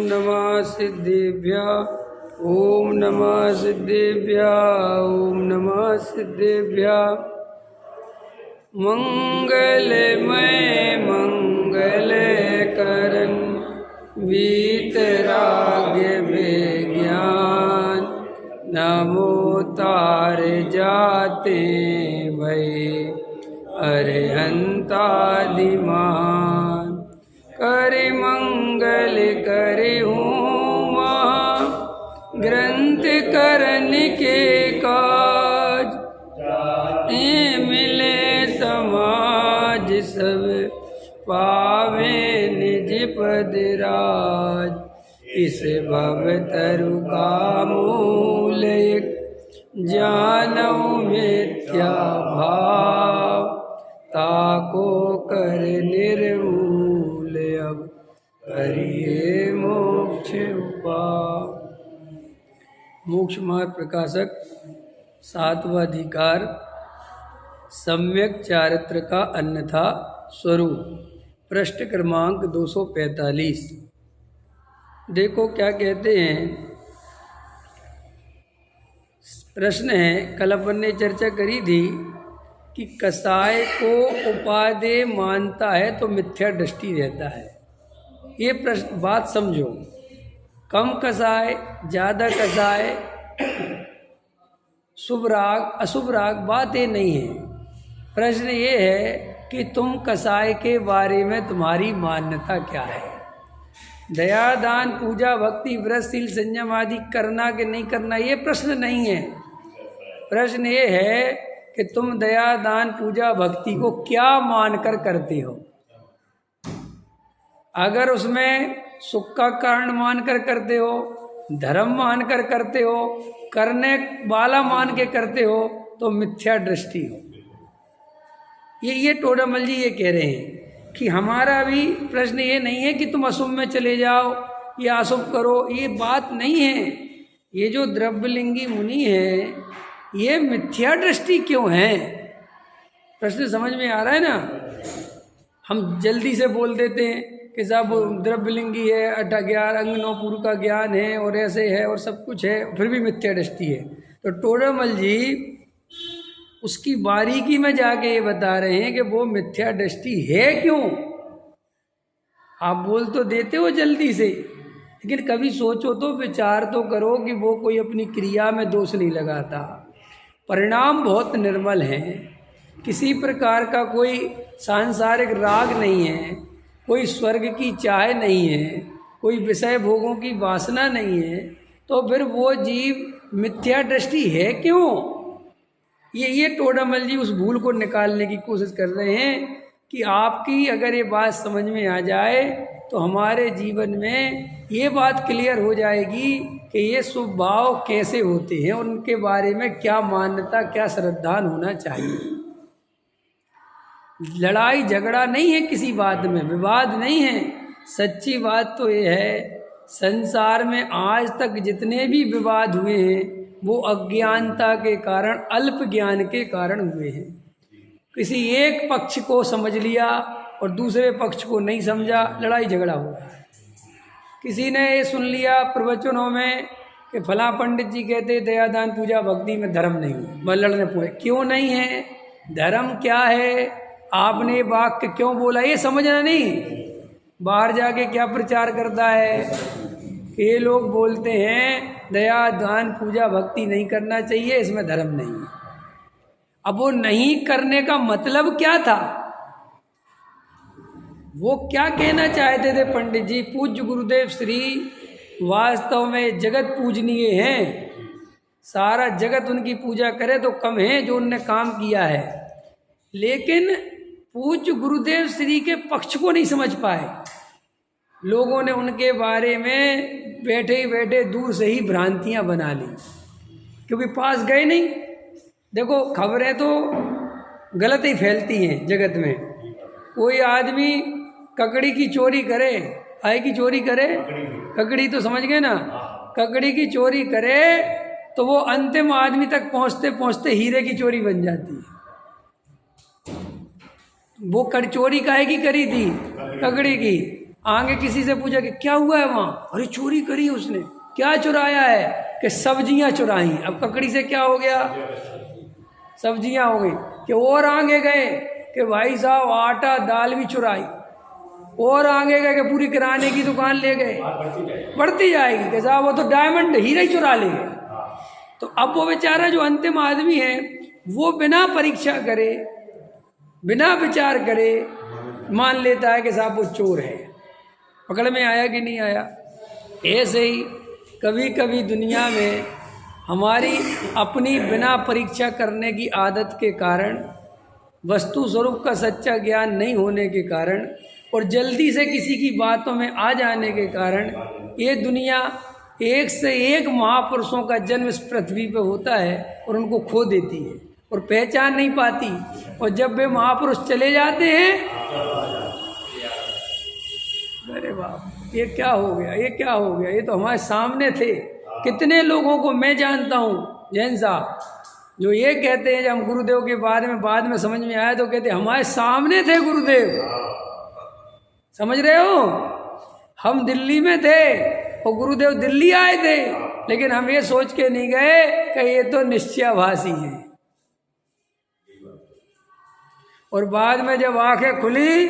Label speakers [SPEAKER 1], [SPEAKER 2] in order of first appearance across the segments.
[SPEAKER 1] नमः सिद्धेभ्यः। ओम नमः सिद्धेभ्यः। ओम नमः सिद्धेभ्यः। मंगलमय मंगल करन वीतराग्य विज्ञान नमो तार जाते भय अरिहंतादिमान करे मंगल करे हुमा ग्रंथ करन के काज मिले समाज सब पावे निज पद राज। इस भव तरु का मूल जानौ मिथ्या भाव ताको कर निर्मूल अब करिए मोक्ष उपाय। मोक्ष मार्ग प्रकाशक सातवां अधिकार सम्यक चारित्र का अन्यथा स्वरूप पृष्ठ क्रमांक 245। देखो क्या कहते हैं। प्रश्न है, कल अपन ने चर्चा करी थी कि कसाय को उपादेय मानता है तो मिथ्या दृष्टि रहता है। ये प्रश्न बात समझो, कम कसाय ज़्यादा कसाय शुभ राग अशुभ राग बात ये नहीं है। प्रश्न ये है कि तुम कसाय के बारे में तुम्हारी मान्यता क्या है। दया दान पूजा भक्ति व्रतशील संयम आदि करना कि नहीं करना ये प्रश्न नहीं है। प्रश्न ये है कि तुम दया दान पूजा भक्ति को क्या मानकर करते हो। अगर उसमें सुख का कारण मानकर करते हो, धर्म मानकर करते हो, करने वाला मान के करते हो तो मिथ्या दृष्टि हो। ये टोडामल जी ये कह रहे हैं कि हमारा भी प्रश्न ये नहीं है कि तुम अशुभ में चले जाओ या अशुभ करो, ये बात नहीं है। ये जो द्रव्यलिंगी मुनि है ये मिथ्या दृष्टि क्यों है, प्रश्न समझ में आ रहा है ना। हम जल्दी से बोल देते हैं कि साहब द्रव्यलिंगी है, 11 अंग 9 पूर्व का ज्ञान है और ऐसे है और सब कुछ है, फिर भी मिथ्या दृष्टि है। तो टोडामल जी उसकी बारीकी में जाके ये बता रहे हैं कि वो मिथ्या दृष्टि है क्यों। आप बोल तो देते हो जल्दी से, लेकिन कभी सोचो तो, विचार तो करो कि वो कोई अपनी क्रिया में दोष नहीं लगाता, परिणाम बहुत निर्मल हैं, किसी प्रकार का कोई सांसारिक राग नहीं है, कोई स्वर्ग की चाह नहीं है, कोई विषय भोगों की वासना नहीं है, तो फिर वो जीव मिथ्या दृष्टि है क्यों। ये टोडामल जी उस भूल को निकालने की कोशिश कर रहे हैं कि आपकी अगर ये बात समझ में आ जाए तो हमारे जीवन में ये बात क्लियर हो जाएगी कि ये शुभ भाव कैसे होते हैं, उनके बारे में क्या मान्यता क्या श्रद्धान होना चाहिए। लड़ाई झगड़ा नहीं है किसी बात में, विवाद नहीं है। सच्ची बात तो ये है, संसार में आज तक जितने भी विवाद हुए हैं वो अज्ञानता के कारण, अल्प ज्ञान के कारण हुए हैं। किसी एक पक्ष को समझ लिया और दूसरे पक्ष को नहीं समझा, लड़ाई झगड़ा हुआ। किसी ने ये सुन लिया प्रवचनों में कि फला पंडित जी कहते दया दान पूजा भक्ति में धर्म नहीं है, मैं लड़ने पूरे क्यों नहीं है, धर्म क्या है, आपने वाक्य क्यों बोला, ये समझना नहीं। बाहर जाके क्या प्रचार करता है, ये लोग बोलते हैं दया दान पूजा भक्ति नहीं करना चाहिए, इसमें धर्म नहीं है। अब वो नहीं करने का मतलब क्या था, वो क्या कहना चाहते थे पंडित जी। पूज्य गुरुदेव श्री वास्तव में जगत पूजनीय हैं, सारा जगत उनकी पूजा करे तो कम है जो उनने काम किया है, लेकिन पूज्य गुरुदेव श्री के पक्ष को नहीं समझ पाए। लोगों ने उनके बारे में बैठे ही बैठे दूर से ही भ्रांतियां बना ली, क्योंकि पास गए नहीं। देखो खबरें तो गलत ही फैलती हैं जगत में। कोई आदमी ककड़ी की चोरी करे, आय की चोरी करे, ककड़ी तो समझ गए ना, ककड़ी की चोरी करे तो वो अंतिम आदमी तक पहुंचते पहुंचते हीरे की चोरी बन जाती है। वो चोरी काहे की करी थी, ककड़ी की। आगे किसी से पूछा कि क्या हुआ है वहाँ, अरे चोरी करी उसने। क्या चुराया है? कि सब्जियां चुराई। अब ककड़ी से क्या हो गया? सब्जियां हो गई। कि और आगे गए कि भाई साहब आटा दाल भी चुराई। और आगे गए कि पूरी किराने की दुकान ले गए। बढ़ती जाएगी कि साहब वो तो डायमंड हीरा ही चुरा ले गए। तो अब वो बेचारा जो अंतिम आदमी है वो बिना परीक्षा करे, बिना विचार करे मान लेता है कि साहब वो चोर है। पकड़ में आया कि नहीं आया? ऐसे ही कभी कभी दुनिया में हमारी अपनी बिना परीक्षा करने की आदत के कारण, वस्तु स्वरूप का सच्चा ज्ञान नहीं होने के कारण और जल्दी से किसी की बातों में आ जाने के कारण ये दुनिया एक से एक महापुरुषों का जन्म इस पृथ्वी पे होता है और उनको खो देती है और पहचान नहीं पाती। और जब वे महापुरुष चले जाते हैं, अरे बाप ये क्या हो गया, ये क्या हो गया, ये तो हमारे सामने थे। कितने लोगों को मैं जानता हूँ जैन साहब जो ये कहते हैं, जब हम गुरुदेव के बारे में बाद में समझ में आया तो कहते हमारे सामने थे गुरुदेव। समझ रहे हो? हम दिल्ली में थे और गुरुदेव दिल्ली आए थे, लेकिन हम ये सोच के नहीं गए कि ये तो निश्चयाभासी है। और बाद में जब आंखें खुली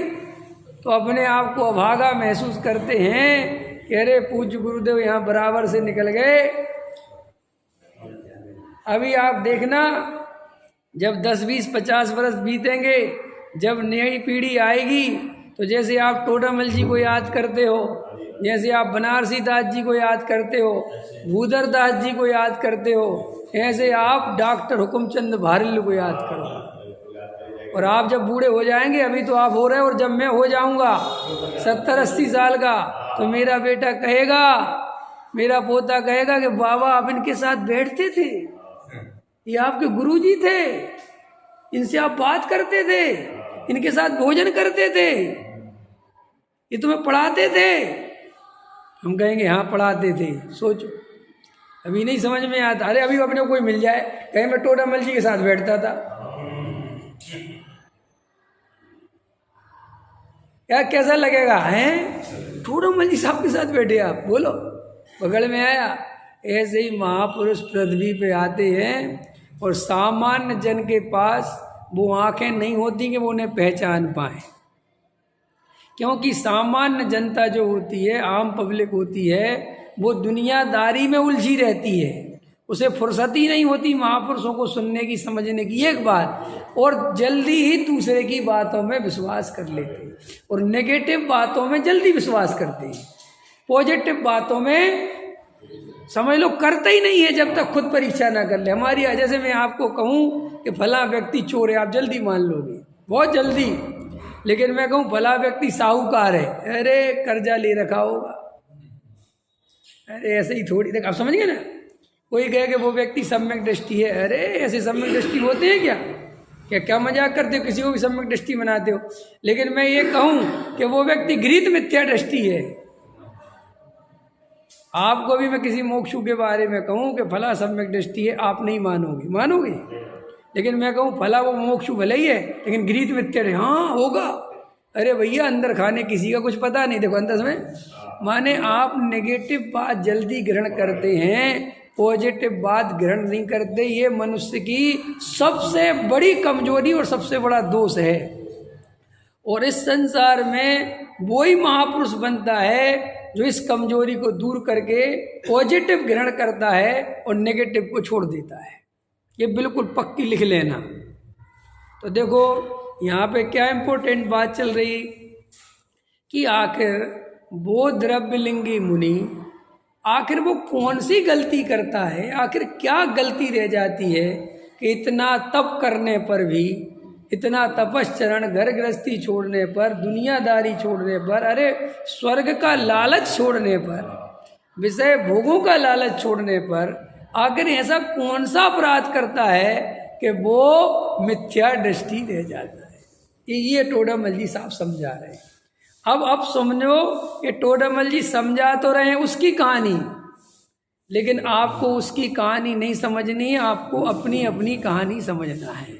[SPEAKER 1] तो अपने आप को अभागा महसूस करते हैं कि अरे पूज्य गुरुदेव यहाँ बराबर से निकल गए। अभी आप देखना, जब 10, 20, 50 वर्ष बीतेंगे, जब नई पीढ़ी आएगी तो जैसे आप टोडामल जी को याद करते हो, जैसे आप बनारसी दास जी को याद करते हो, भूधर दास जी को याद करते हो, ऐसे आप डॉक्टर हुकुमचंद भारिल को याद करो। और आप जब बूढ़े हो जाएंगे, अभी तो आप हो रहे हो, और जब मैं हो जाऊंगा 70-80 साल का, तो मेरा बेटा कहेगा, मेरा पोता कहेगा कि बाबा आप इनके साथ बैठते थे, ये आपके गुरुजी थे, इनसे आप बात करते थे, इनके साथ भोजन करते थे, ये तुम्हें पढ़ाते थे। हम कहेंगे हाँ पढ़ाते थे। सोचो, अभी नहीं समझ में आता। अरे अभी अपने को कोई मिल जाए कहीं मैं टोडामल जी के साथ बैठता था, क्या कैसा लगेगा? हैं टोडामल जी साहब के साथ बैठे आप, बोलो बगल में आया। ऐसे ही महापुरुष पृथ्वी पे आते हैं और सामान्य जन के पास वो आंखें नहीं होती कि वो उन्हें पहचान पाए, क्योंकि सामान्य जनता जो होती है, आम पब्लिक होती है, वो दुनियादारी में उलझी रहती है, उसे फुर्सत ही नहीं होती महापुरुषों को सुनने की, समझने की। एक बात, और जल्दी ही दूसरे की बातों में विश्वास कर लेते हैं और नेगेटिव बातों में जल्दी विश्वास करते हैं, पॉजिटिव बातों में समझ लो करते ही नहीं है जब तक खुद परीक्षा ना कर ले। हमारी जैसे मैं आपको कहूँ कि फला व्यक्ति चोर है, आप जल्दी मान लोगे, बहुत जल्दी। लेकिन मैं कहूँ फला व्यक्ति साहूकार है, अरे कर्जा ले रखा होगा, अरे ऐसे ही थोड़ी देख, आप समझ गए ना। कोई कहे कि वो व्यक्ति सम्यक दृष्टि है, अरे ऐसे सम्यक दृष्टि होते हैं क्या? क्या मजाक करते हो, किसी को भी सम्यक दृष्टि बनाते हो। लेकिन मैं ये कहूँ कि वो व्यक्ति घृत मिथ्या दृष्टि है। आपको भी मैं किसी मोक्षु के बारे में कहूँ कि फला सम्यक दृष्टि है, आप नहीं मानोगे, मानोगे। लेकिन मैं कहूँ फला वो मोक्षु भले ही है लेकिन घृत मिथ्या है, हाँ होगा। अरे भैया अंदर खाने किसी का कुछ पता नहीं, देखो अंदर में माने आप नेगेटिव बात जल्दी ग्रहण करते हैं, पॉजिटिव बात ग्रहण नहीं करते। ये मनुष्य की सबसे बड़ी कमजोरी और सबसे बड़ा दोष है। और इस संसार में वही महापुरुष बनता है जो इस कमजोरी को दूर करके पॉजिटिव ग्रहण करता है और नेगेटिव को छोड़ देता है। ये बिल्कुल पक्की लिख लेना। तो देखो यहाँ पे क्या इम्पोर्टेंट बात चल रही कि आखिर वो द्रव्यलिंगी मुनि, आखिर वो कौन सी गलती करता है, आखिर क्या गलती रह जाती है कि इतना तप करने पर भी, इतना तपश्चरण, घर गृहस्थी छोड़ने पर, दुनियादारी छोड़ने पर, अरे स्वर्ग का लालच छोड़ने पर, विषय भोगों का लालच छोड़ने पर, आखिर ऐसा कौन सा अपराध करता है कि वो मिथ्या दृष्टि रह जाता है। ये टोडामल जी साहब समझा रहे हैं। अब समझो कि टोडामल जी समझा तो रहे हैं उसकी कहानी, लेकिन आपको उसकी कहानी नहीं समझनी है, आपको अपनी अपनी कहानी समझना है।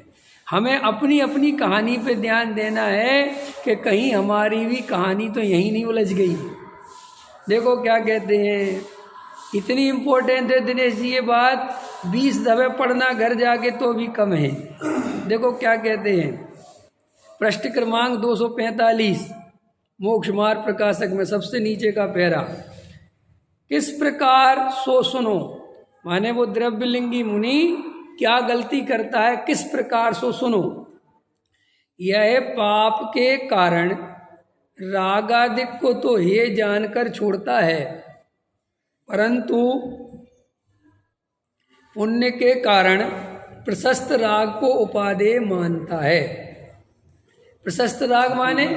[SPEAKER 1] हमें अपनी अपनी कहानी पे ध्यान देना है कि कहीं हमारी भी कहानी तो यहीं नहीं उलझ गई। देखो क्या कहते हैं, इतनी इम्पोर्टेंट है दिनेश जी ये बात, 20 दफे पढ़ना घर जाके तो भी कम है। देखो क्या कहते हैं, पृष्ठ क्रमांक 245, मोक्ष मार्ग प्रकाशक में सबसे नीचे का पैरा। किस प्रकार सो सुनो, माने वो द्रव्यलिंगी मुनि क्या गलती करता है, किस प्रकार सो सुनो। यह पाप के कारण राग आदि को तो ये जानकर छोड़ता है, परंतु पुण्य के कारण प्रशस्त राग को उपादेय मानता है। प्रशस्त राग माने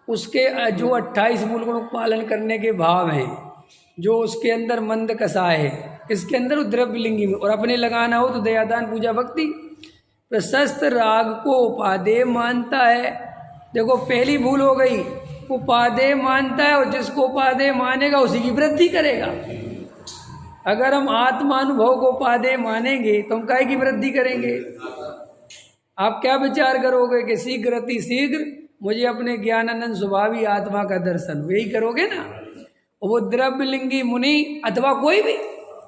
[SPEAKER 1] उसके जो 28 मूल गुणों को पालन करने के भाव हैं, जो उसके अंदर मंद कसाय है, इसके अंदर द्रव्यलिंगी में, और अपने लगाना हो तो दयादान पूजा भक्ति। प्रशस्त राग को उपादेय मानता है। देखो पहली भूल हो गई, उपादेय मानता है, और जिसको उपादेय मानेगा उसी की वृद्धि करेगा। अगर हम आत्मानुभव को उपादेय मानेंगे तो हम काय की वृद्धि करेंगे। आप क्या विचार करोगे कि शीघ्र अति शीघ्र मुझे अपने ज्ञानानंद स्वभावी आत्मा का दर्शन, यही करोगे ना। वो द्रव्यलिंगी मुनि अथवा कोई भी,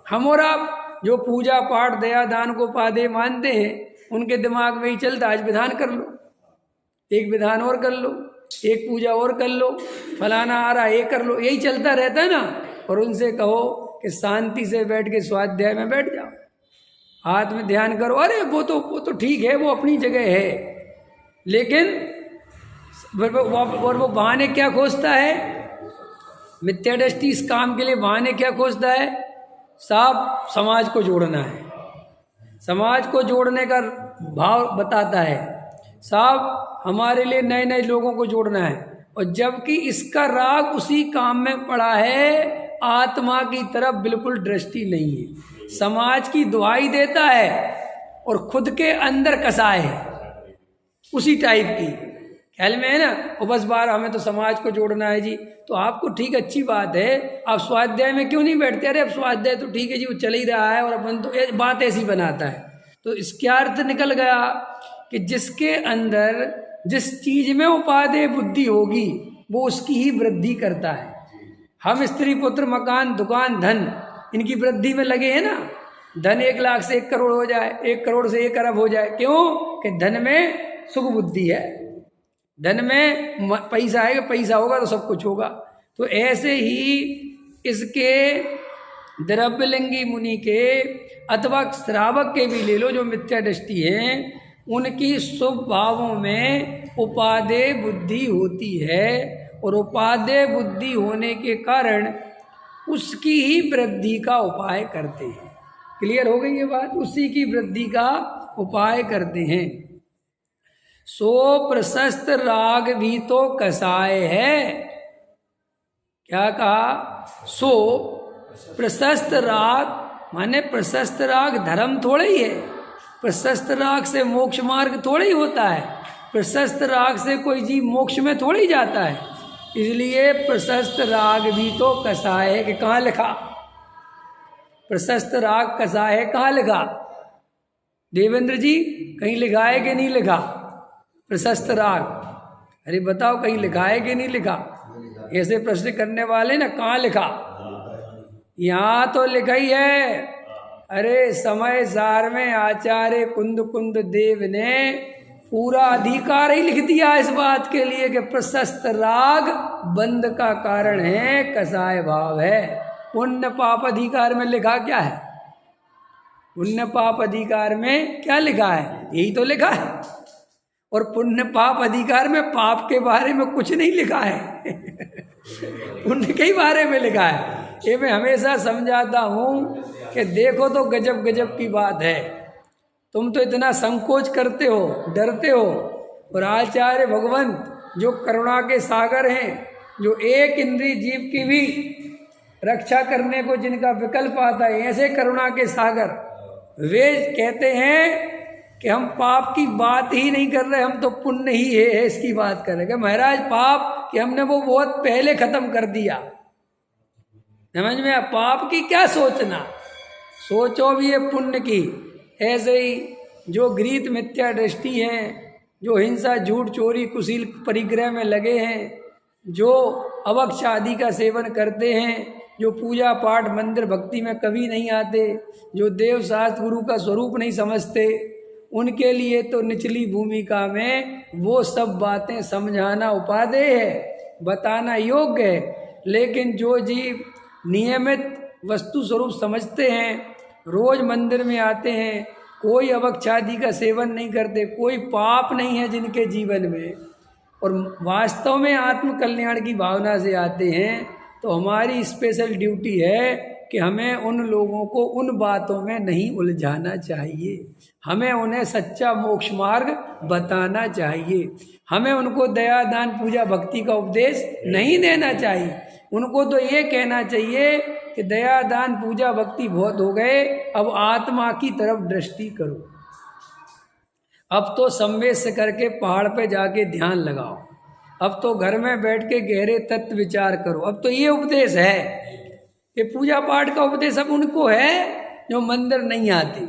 [SPEAKER 1] हम और आप जो पूजा पाठ दया दान को उपादेय मानते हैं, उनके दिमाग में ही चलता, आज विधान कर लो, एक विधान और कर लो, एक पूजा और कर लो, फलाना आ रहा ये कर लो, यही चलता रहता है ना। और उनसे कहो कि शांति से बैठ के स्वाध्याय में बैठ जाओ, हाथ में ध्यान करो, अरे वो तो ठीक है, वो अपनी जगह है, लेकिन और वो बहाने क्या खोजता है, मिथ्या दृष्टि इस काम के लिए बहाने क्या खोजता है, साहब समाज को जोड़ना है, समाज को जोड़ने का भाव बताता है, साहब हमारे लिए नए नए लोगों को जोड़ना है, और जबकि इसका राग उसी काम में पड़ा है, आत्मा की तरफ बिल्कुल दृष्टि नहीं है, समाज की दुहाई देता है और खुद के अंदर कसाय है उसी टाइप की, ख्याल में है ना। और बस बार हमें तो समाज को जोड़ना है जी, तो आपको ठीक अच्छी बात है, आप स्वाध्याय में क्यों नहीं बैठते, अरे अब स्वाध्याय तो ठीक है जी, वो चल ही रहा है, और अपन तो बात ऐसी बनाता है। तो इसका अर्थ निकल गया कि जिसके अंदर जिस चीज में उपादेय बुद्धि होगी वो उसकी ही वृद्धि करता है। हम स्त्री पुत्र मकान दुकान धन इनकी वृद्धि में लगे हैं ना, धन 1 लाख से 1 करोड़ हो जाए, 1 करोड़ से 1 अरब हो जाए, क्यों कि धन में सुख बुद्धि है, धन में पैसा है, पैसा होगा तो सब कुछ होगा। तो ऐसे ही इसके द्रव्यलिंगी मुनि के अथवा श्रावक के भी ले लो जो मिथ्या दृष्टि हैं, उनकी शुभ भावों में उपादेय बुद्धि होती है, और उपादेय बुद्धि होने के कारण उसकी ही वृद्धि का उपाय करते हैं। क्लियर हो गई ये बात, उसी की वृद्धि का उपाय करते हैं। सो प्रशस्त राग भी तो कसाय है, क्या कहा, सो प्रशस्त राग माने प्रशस्त राग धर्म थोड़ा ही है, प्रशस्त राग से मोक्ष मार्ग थोड़ा ही होता है, प्रशस्त राग से कोई जीव मोक्ष में थोड़ा ही जाता है। इसलिए प्रशस्त राग भी तो कसाय है, कि कहाँ लिखा प्रशस्त राग कसाय है, कहाँ लिखा देवेंद्र जी, कहीं लिखा है कि नहीं लिखा प्रशस्त राग, अरे बताओ कहीं लिखा है कि नहीं लिखा। ऐसे प्रश्न करने वाले ना, कहाँ लिखा, यहाँ तो लिखा ही है। अरे समय सार में आचार्य कुंद कुंद देव ने पूरा अधिकार ही लिख दिया इस बात के लिए कि प्रशस्त राग बंध का कारण है, कसाय भाव है। पुण्य पाप अधिकार में लिखा क्या है, पुण्य पाप अधिकार में क्या लिखा है, यही तो लिखा है। और पुण्य पाप अधिकार में पाप के बारे में कुछ नहीं लिखा है पुण्य के ही बारे में लिखा है। ये मैं हमेशा समझाता हूँ कि देखो तो गजब गजब की बात है, तुम तो इतना संकोच करते हो, डरते हो, और आचार्य भगवंत जो करुणा के सागर हैं, जो एक इंद्रिय जीव की भी रक्षा करने को जिनका विकल्प आता है, ऐसे करुणा के सागर, वे कहते हैं कि हम पाप की बात ही नहीं कर रहे, हम तो पुण्य ही है इसकी बात कर रहे हैं। महाराज पाप कि हमने वो बहुत पहले खत्म कर दिया, समझ में, पाप की क्या सोचना, सोचो भी ये पुण्य की। ऐसे ही जो गृहीत मिथ्या दृष्टि हैं, जो हिंसा झूठ चोरी कुशील परिग्रह में लगे हैं, जो अवक्ष आदि का सेवन करते हैं, जो पूजा पाठ मंदिर भक्ति में कभी नहीं आते, जो देव शास्त्र गुरु का स्वरूप नहीं समझते, उनके लिए तो निचली भूमिका में वो सब बातें समझाना उपादेय है, बताना योग्य है। लेकिन जो जीव नियमित वस्तु स्वरूप समझते हैं, रोज मंदिर में आते हैं, कोई अवक्षादि का सेवन नहीं करते, कोई पाप नहीं है जिनके जीवन में, और वास्तव में आत्म कल्याण की भावना से आते हैं, तो हमारी स्पेशल ड्यूटी है कि हमें उन लोगों को उन बातों में नहीं उलझाना चाहिए, हमें उन्हें सच्चा मोक्ष मार्ग बताना चाहिए, हमें उनको दया दान पूजा भक्ति का उपदेश नहीं देना चाहिए। उनको तो ये कहना चाहिए कि दया दान पूजा भक्ति बहुत हो गए, अब आत्मा की तरफ दृष्टि करो, अब तो संवेश से करके पहाड़ पे जाके ध्यान लगाओ, अब तो घर में बैठ के गहरे तत्व विचार करो। अब तो ये उपदेश है, ये पूजा पाठ का उपदेश अब उनको है जो मंदिर नहीं आते,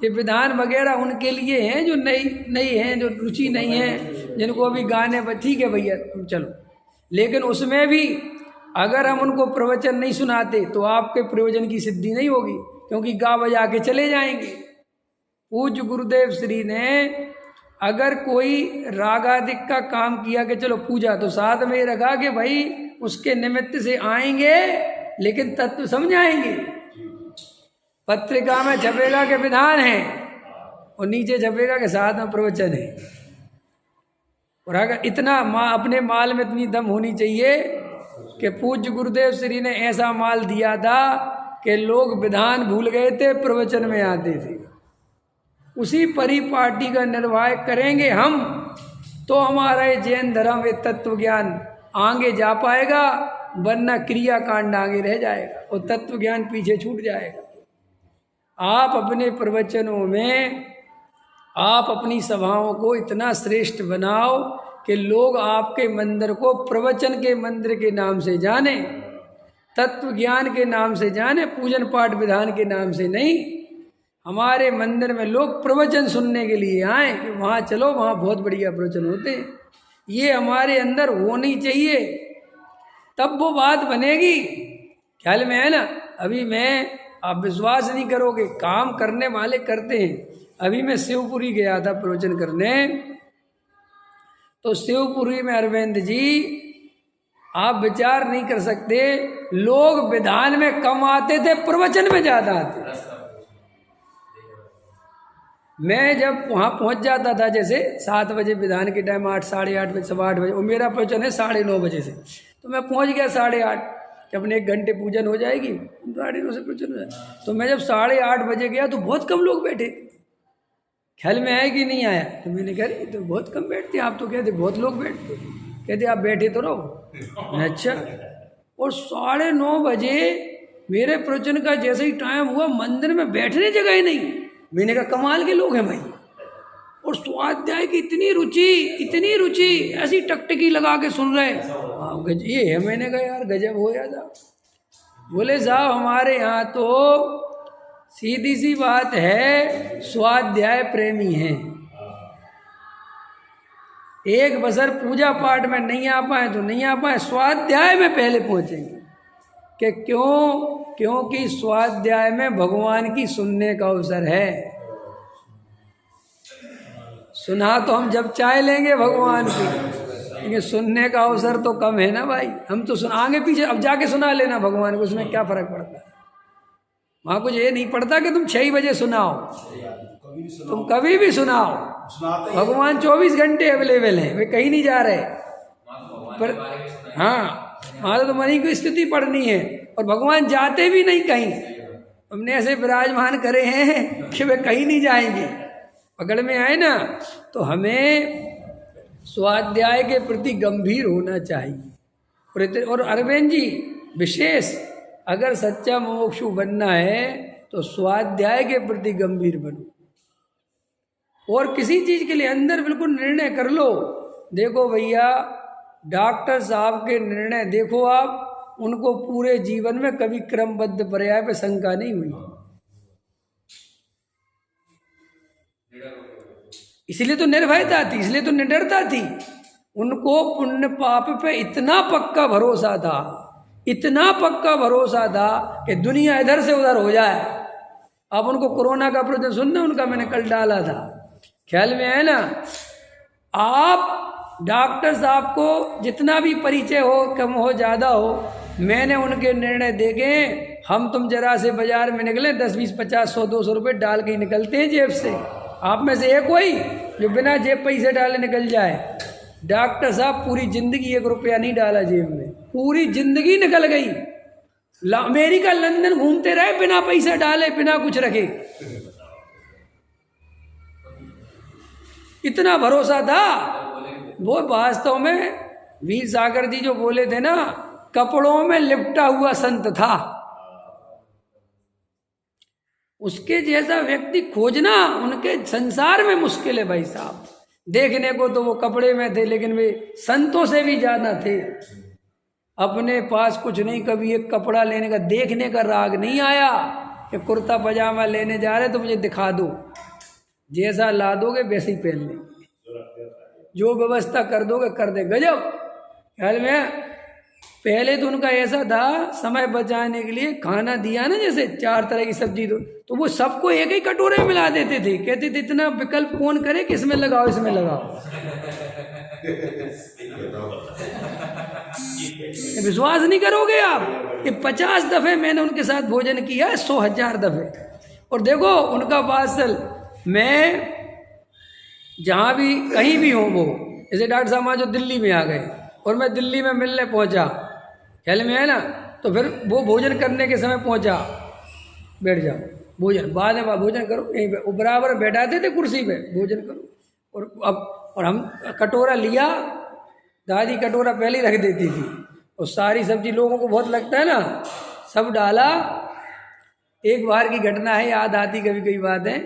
[SPEAKER 1] ये विधान वगैरह उनके लिए हैं जो नहीं हैं, जो रुचि नहीं है, जिनको अभी गाने पर ठीक है भैया तुम चलो, लेकिन उसमें भी अगर हम उनको प्रवचन नहीं सुनाते तो आपके प्रयोजन की सिद्धि नहीं होगी, क्योंकि गा बजा के चले जाएंगे। पूज्य गुरुदेव श्री ने अगर कोई रागादिक का काम किया कि चलो पूजा, तो साथ में रखा कि भाई उसके निमित्त से आएंगे लेकिन तत्व समझाएंगे। पत्रिका में छपेगा के विधान है और नीचे छपेगा के साथ में प्रवचन है। और अगर इतना अपने माल में इतनी दम होनी चाहिए कि पूज्य गुरुदेव श्री ने ऐसा माल दिया था कि लोग विधान भूल गए थे, प्रवचन में आते थे। उसी परिपाटी का निर्वाह करेंगे हम तो हमारा ये जैन धर्म, ये तत्व ज्ञान आगे जा पाएगा, वरना क्रिया कांड आगे रह जाएगा और तत्व ज्ञान पीछे छूट जाएगा। आप अपने प्रवचनों में, आप अपनी सभाओं को इतना श्रेष्ठ बनाओ कि लोग आपके मंदिर को प्रवचन के मंदिर के नाम से जाने, तत्व ज्ञान के नाम से जाने, पूजन पाठ विधान के नाम से नहीं। हमारे मंदिर में लोग प्रवचन सुनने के लिए आए कि वहाँ चलो, वहाँ बहुत बढ़िया प्रवचन होते हैं। ये हमारे अंदर होनी चाहिए, तब वो बात बनेगी। ख्याल में है ना? अभी मैं, आप विश्वास नहीं करोगे, काम करने वाले करते हैं। अभी मैं शिवपुरी गया था प्रवचन करने, तो शिवपुरी में अरविंद जी, आप विचार नहीं कर सकते, लोग विधान में कम आते थे, प्रवचन में ज़्यादा आते। मैं जब वहाँ पहुँच जाता था, जैसे 7 बजे विधान के टाइम, 8, साढ़े 8 बजे, 8:15 बजे, और मेरा प्रवचन है 9:30 बजे से, तो मैं पहुँच गया 8:30 कि अपने 1 घंटे पूजन हो जाएगी, 9:30 से प्रवचन हो जाए। तो मैं जब 8:30 बजे गया तो बहुत कम लोग बैठे। ख्याल में आया कि नहीं आया? तो मैंने कहा तो बहुत कम बैठते, आप तो कहते बहुत लोग बैठते। कहते आप बैठे तो रहो। अच्छा। और 9:30 बजे मेरे प्रवचन का जैसे ही टाइम हुआ, मंदिर में बैठने जगह ही नहीं। मैंने कहा कमाल के लोग हैं भाई। और स्वाध्याय की इतनी रुचि, ऐसी टकटकी लगा के सुन रहे। ये है। मैंने कहा यार गजब हो जाता। बोले साहब हमारे यहाँ तो सीधी सी बात है, स्वाध्याय प्रेमी हैं। एक बसर पूजा पाठ में नहीं आ पाए तो नहीं आ पाए, स्वाध्याय में पहले पहुंचेंगे। कि क्यों? क्योंकि स्वाध्याय में भगवान की सुनने का अवसर है। सुना तो हम जब चाहे लेंगे भगवान की, लेकिन सुनने का अवसर तो कम है ना भाई। हम तो आगे पीछे अब जाके सुना लेना भगवान को, उसमें क्या फर्क पड़ता है? वहाँ कुछ ये नहीं पड़ता कि तुम 6 बजे सुनाओ, तुम कभी भी सुनाओ। भगवान 24 घंटे अवेलेबल हैं, वे कहीं नहीं जा रहे। पर हाँ, वहाँ तो मनी की स्थिति पढ़नी है, और भगवान जाते भी नहीं कहीं। हमने ऐसे विराजमान करे हैं कि वे कहीं नहीं जाएंगे। पकड़ में आए ना, तो हमें स्वाध्याय के प्रति गंभीर होना चाहिए। और अरविंद जी विशेष, अगर सच्चा मुमुक्षु बनना है तो स्वाध्याय के प्रति गंभीर बनो। और किसी चीज़ के लिए अंदर बिल्कुल निर्णय कर लो। देखो भैया, डॉक्टर साहब के निर्णय देखो आप, उनको पूरे जीवन में कभी क्रमबद्ध पर्याय पे शंका नहीं हुई। इसलिए तो निर्भयता थी, इसलिए तो निडरता थी। उनको पुण्य पाप पे इतना पक्का भरोसा था, इतना पक्का भरोसा था कि दुनिया इधर से उधर हो जाए। अब उनको कोरोना का प्रवचन सुनना उनका मैंने कल डाला था, ख्याल में है ना। आप डॉक्टर साहब को जितना भी परिचय हो, कम हो ज़्यादा हो, मैंने उनके निर्णय देखे। हम तुम जरा से बाजार में निकले 10 20 50 100 200 रुपये डाल के निकलते हैं जेब से। आप में से एक कोई जो बिना जेब पैसे डाले निकल जाए? डॉक्टर साहब पूरी जिंदगी 1 रुपया नहीं डाला जेब में, पूरी जिंदगी निकल गई। अमेरिका लंदन घूमते रहे बिना पैसे डाले, बिना कुछ रखे। इतना भरोसा था। वो वास्तव में वीर सागर जी जो बोले थे ना, कपड़ों में लिपटा हुआ संत था। उसके जैसा व्यक्ति खोजना उनके संसार में मुश्किल है भाई साहब। देखने को तो वो कपड़े में थे, लेकिन वे संतों से भी ज्यादा थे। अपने पास कुछ नहीं, कभी एक कपड़ा लेने का देखने का राग नहीं आया कि कुर्ता पजामा लेने जा रहे तो मुझे दिखा दो, जैसा ला दोगे वैसे ही पहन लेंगे, जो व्यवस्था कर दोगे कर दे। गजब ख्याल में। पहले तो उनका ऐसा था, समय बचाने के लिए खाना दिया ना, जैसे 4 तरह की सब्जी दो, तो वो सबको एक ही कटोरे में मिला देते थे। कहते थे इतना विकल्प कौन करे कि इसमें लगाओ इसमें लगाओ। विश्वास नहीं करोगे आप कि 50 दफे मैंने उनके साथ भोजन किया है, 100,000 दफे। और देखो उनका वात्सल, मैं जहाँ भी कहीं भी हूँ, वो जैसे डॉक्टर साहब जो दिल्ली में आ गए और मैं दिल्ली में मिलने पहुँचा, ख्याल में है ना, तो फिर वो भोजन करने के समय पहुँचा, बैठ जाओ भोजन, बाद में भोजन करो, यहीं पे वो बराबर बैठाते थे कुर्सी पे, भोजन करो। और हम कटोरा लिया, दादी कटोरा पहले ही रख देती थी, और सारी सब्जी लोगों को बहुत लगता है ना, सब डाला। एक बार की घटना है, याद आती कभी कभी बात है।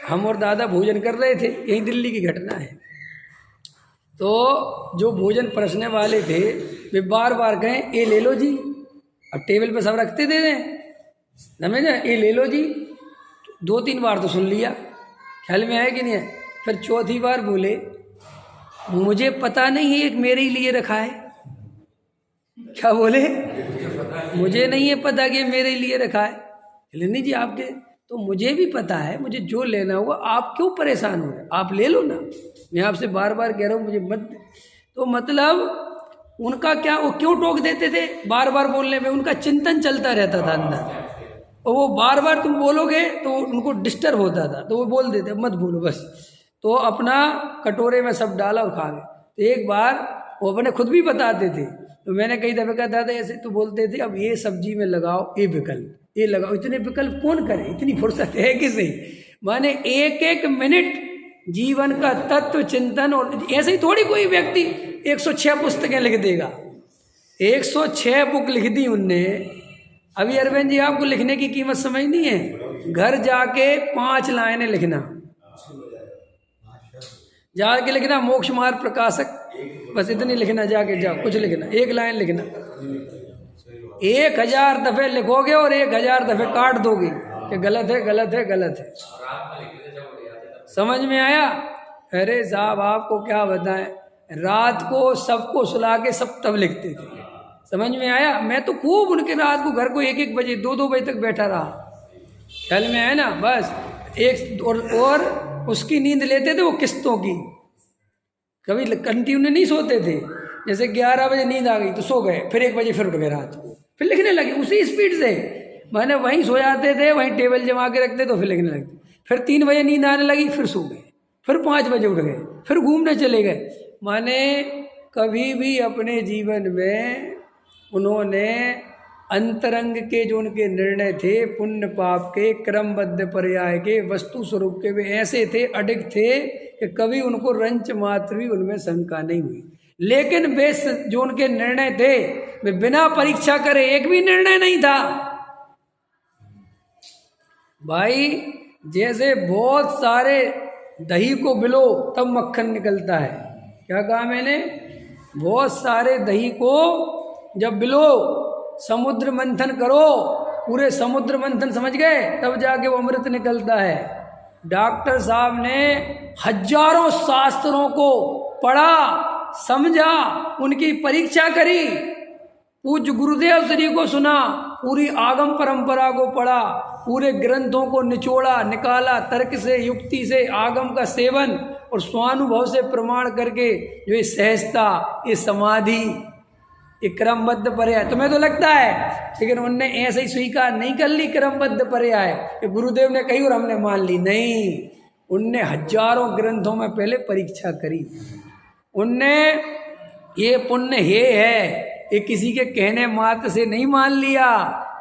[SPEAKER 1] हम और दादा भोजन कर रहे थे, यही दिल्ली की घटना है। तो जो भोजन परसने वाले थे वे बार बार कहें ये ले लो जी। अब टेबल पे सब रखते थे, समझे, ये ले लो जी। 2-3 बार तो सुन लिया, ख्याल में आया कि नहीं है। फिर चौथी बार बोले मुझे पता नहीं है, एक मेरे ही लिए रखा है। क्या बोले? मुझे नहीं है पता कि मेरे लिए रखा है। नहीं जी आपके, तो मुझे भी पता है, मुझे जो लेना होगा, आप क्यों परेशान हो रहे, आप ले लो ना, मैं आपसे बार बार कह रहा हूँ मुझे मत। तो मतलब उनका क्या, वो क्यों टोक देते थे बार बार बोलने में? उनका चिंतन चलता रहता था अंदर, और वो बार बार तुम बोलोगे तो उनको डिस्टर्ब होता था, तो वो बोल देते मत बोलो बस। तो अपना कटोरे में सब डाला और खा गए। तो एक बार वो अपने खुद भी बताते थे, तो मैंने कई दफ़े कहा था ऐसे, तो बोलते थे अब ये सब्जी में लगाओ, ये विकल्प, ये लगाओ। इतने विकल्प कौन करे, इतनी फुर्सत है किसे? माने 1-1 मिनट जीवन का तत्व चिंतन। और ऐसे ही थोड़ी कोई व्यक्ति 106 पुस्तकें लिख देगा। 106 बुक लिख दी उनने। अभी अरविंद जी आपको लिखने की कीमत समझनी है, घर जाके 5 लाइनें लिखना, जाके लिखना मोक्ष मार्ग प्रकाशक, बस इतनी लिखना, जाके जाओ कुछ लिखना, 1 लाइन लिखना। 1000 दफे लिखोगे और 1000 दफे काट दोगे कि गलत है गलत है गलत है। समझ में आया? अरे साहब आपको क्या बताएं, रात को सबको सुला के सब तब लिखते थे। समझ में आया? मैं तो खूब उनके रात को घर को 1-1 बजे 2-2 बजे तक बैठा रहा, ख्याल में है ना। बस एक और उसकी नींद लेते थे वो किस्तों की, कभी कंटिन्यू नहीं सोते थे। जैसे 11 बजे नींद आ गई तो सो गए, फिर 1 बजे फिर उठ गए रात को, फिर लिखने लगे उसी स्पीड से। मैंने वहीं सो जाते थे, वहीं टेबल जमा के रखते तो फिर लिखने लगते। फिर 3 बजे नींद आने लगी, फिर सो गए, फिर 5 बजे उठ गए, फिर घूमने चले गए। माने कभी भी अपने जीवन में उन्होंने अंतरंग के जो उनके निर्णय थे, पुण्य पाप के, क्रमबद्ध पर्याय के, वस्तु स्वरूप के, वे ऐसे थे, अडिग थे कि कभी उनको रंच मात्र भी उनमें शंका नहीं हुई। लेकिन वे जो उनके निर्णय थे वे बिना परीक्षा करे, एक भी निर्णय नहीं था भाई। जैसे बहुत सारे दही को बिलो तब मक्खन निकलता है, क्या कहा मैंने? बहुत सारे दही को जब बिलो, समुद्र मंथन करो, पूरे समुद्र मंथन समझ गए, तब जाके वो अमृत निकलता है। डॉक्टर साहब ने हजारों शास्त्रों को पढ़ा, समझा, उनकी परीक्षा करी, पूज्य गुरुदेव श्री को सुना, पूरी आगम परंपरा को पढ़ा, पूरे ग्रंथों को निचोड़ा, निकाला, तर्क से, युक्ति से, आगम का सेवन और स्वानुभव से प्रमाण करके जो ये सहजता, ये समाधि, ये क्रमबद्ध पर्याय, तुम्हें तो लगता है, लेकिन उनने ऐसे ही स्वीकार नहीं कर ली क्रमबद्ध पर्याय कि गुरुदेव ने कही और हमने मान ली। नहीं, उनने हजारों ग्रंथों में पहले परीक्षा करी। उनने ये पुण्य है, ये किसी के कहने मात्र से नहीं मान लिया,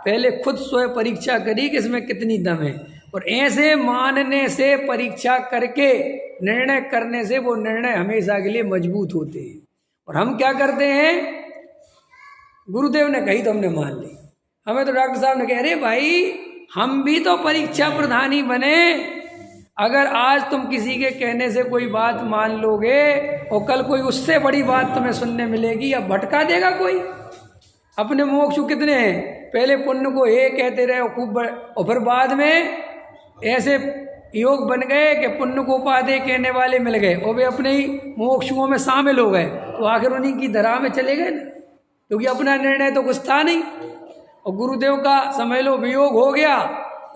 [SPEAKER 1] पहले खुद स्वयं परीक्षा करी कि इसमें कितनी दम है। और ऐसे मानने से, परीक्षा करके निर्णय करने से वो निर्णय हमेशा के लिए मजबूत होते हैं। और हम क्या करते हैं, गुरुदेव ने कही तो हमने मान ली। हमें तो डॉक्टर साहब ने कह रहे भाई हम भी तो परीक्षा प्रधानी बने, अगर आज तुम किसी के कहने से कोई बात मान लोगे और कल कोई उससे बड़ी बात तुम्हें सुनने मिलेगी, या भटका देगा कोई। अपने मोक्षु कितने हैं, पहले पुण्य को हे कहते रहे और खूब और फिर बाद में ऐसे योग बन गए कि पुण्य को उपाधि कहने वाले मिल गए और वे अपने ही मोक्षुओं में शामिल हो गए, तो आखिर उन्हीं की धरा में चले गए ना, क्योंकि अपना निर्णय तो कुछ था नहीं। और गुरुदेव का समझ लो वियोग हो गया,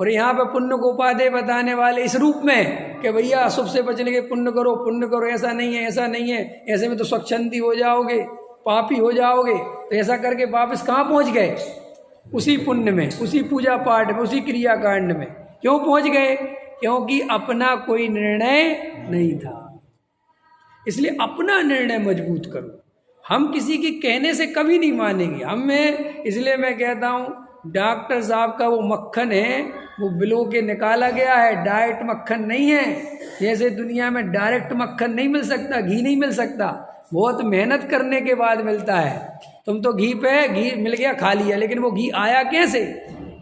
[SPEAKER 1] और यहाँ पे पुण्य को उपाधि बताने वाले इस रूप में कि भैया अशुभ से बचने के पुण्य करो, पुण्य करो, ऐसा नहीं है, ऐसा नहीं है, ऐसे में तो स्वच्छंदी हो जाओगे, पापी हो जाओगे। तो ऐसा करके वापस कहाँ पहुँच गए, उसी पुण्य में, उसी पूजा पाठ में, उसी क्रियाकांड में। क्यों पहुँच गए, क्योंकि अपना कोई निर्णय नहीं था। इसलिए अपना निर्णय मजबूत करो, हम किसी के कहने से कभी नहीं मानेंगे। हमें इसलिए मैं कहता हूँ डॉक्टर साहब का वो मक्खन है वो बिलो के निकाला गया है, डायरेक्ट मक्खन नहीं है। जैसे दुनिया में डायरेक्ट मक्खन नहीं मिल सकता, घी नहीं मिल सकता, बहुत मेहनत करने के बाद मिलता है। तुम तो घी पे घी मिल गया खा लिया, लेकिन वो घी आया कैसे।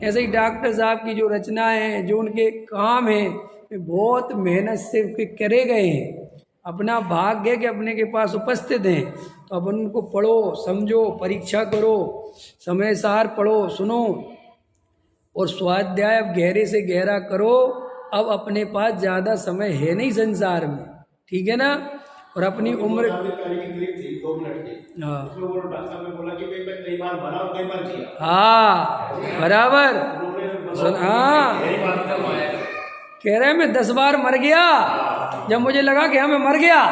[SPEAKER 1] ऐसे ही डॉक्टर साहब की जो रचनाएं हैं, जो उनके काम हैं, बहुत मेहनत से करे गए हैं। अपना भाग्य के अपने के पास उपस्थित हैं, तो अब उनको पढ़ो, समझो, परीक्षा करो, समय सार पढ़ो, सुनो, और स्वाध्याय अब गहरे से गहरा करो। अब अपने पास ज़्यादा समय है नहीं संसार में, ठीक है ना। और अपनी उम्र, हाँ बराबर सुन, हाँ कह रहे मैं 10 बार मर गया। जब मुझे लगा कि हाँ मैं मर गया,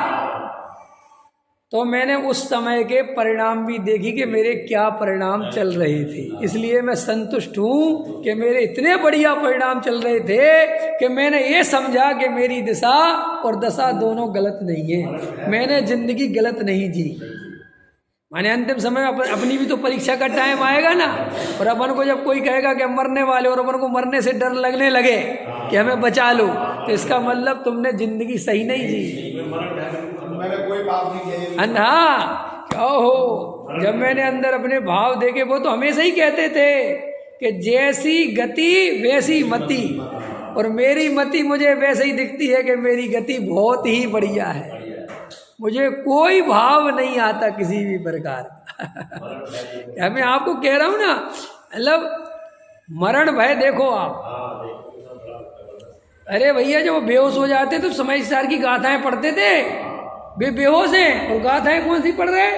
[SPEAKER 1] तो मैंने उस समय के परिणाम भी देखी कि मेरे क्या परिणाम चल रहे थे। इसलिए मैं संतुष्ट हूँ कि मेरे इतने बढ़िया परिणाम चल रहे थे कि मैंने ये समझा कि मेरी दिशा और दशा दोनों गलत नहीं है, मैंने जिंदगी गलत नहीं जी। माने अंतिम समय अपनी भी तो परीक्षा का टाइम आएगा ना, और अपन को जब कोई कहेगा कि हम मरने वाले, और अपन को मरने से डर लगने लगे कि हमें बचा लो, तो इसका मतलब तुमने जिंदगी सही नहीं जी।
[SPEAKER 2] मैंने कोई पाप नहीं किया।
[SPEAKER 1] हाँ क्या हो, जब मैंने अंदर अपने भाव देखे, वो तो हमेशा ही कहते थे कि जैसी गति वैसी मति, और मेरी मति मुझे वैसे ही दिखती है कि मेरी गति बहुत ही बढ़िया है, मुझे कोई भाव नहीं आता किसी भी प्रकार का। मैं आपको कह रहा हूँ ना, मतलब मरण भय देखो आप, अरे भैया जब वो बेहोश हो जाते तो समय सार की गाथाएं पढ़ते थे, वे बेहोश हैं और गाथाएं कौन सी पढ़ रहे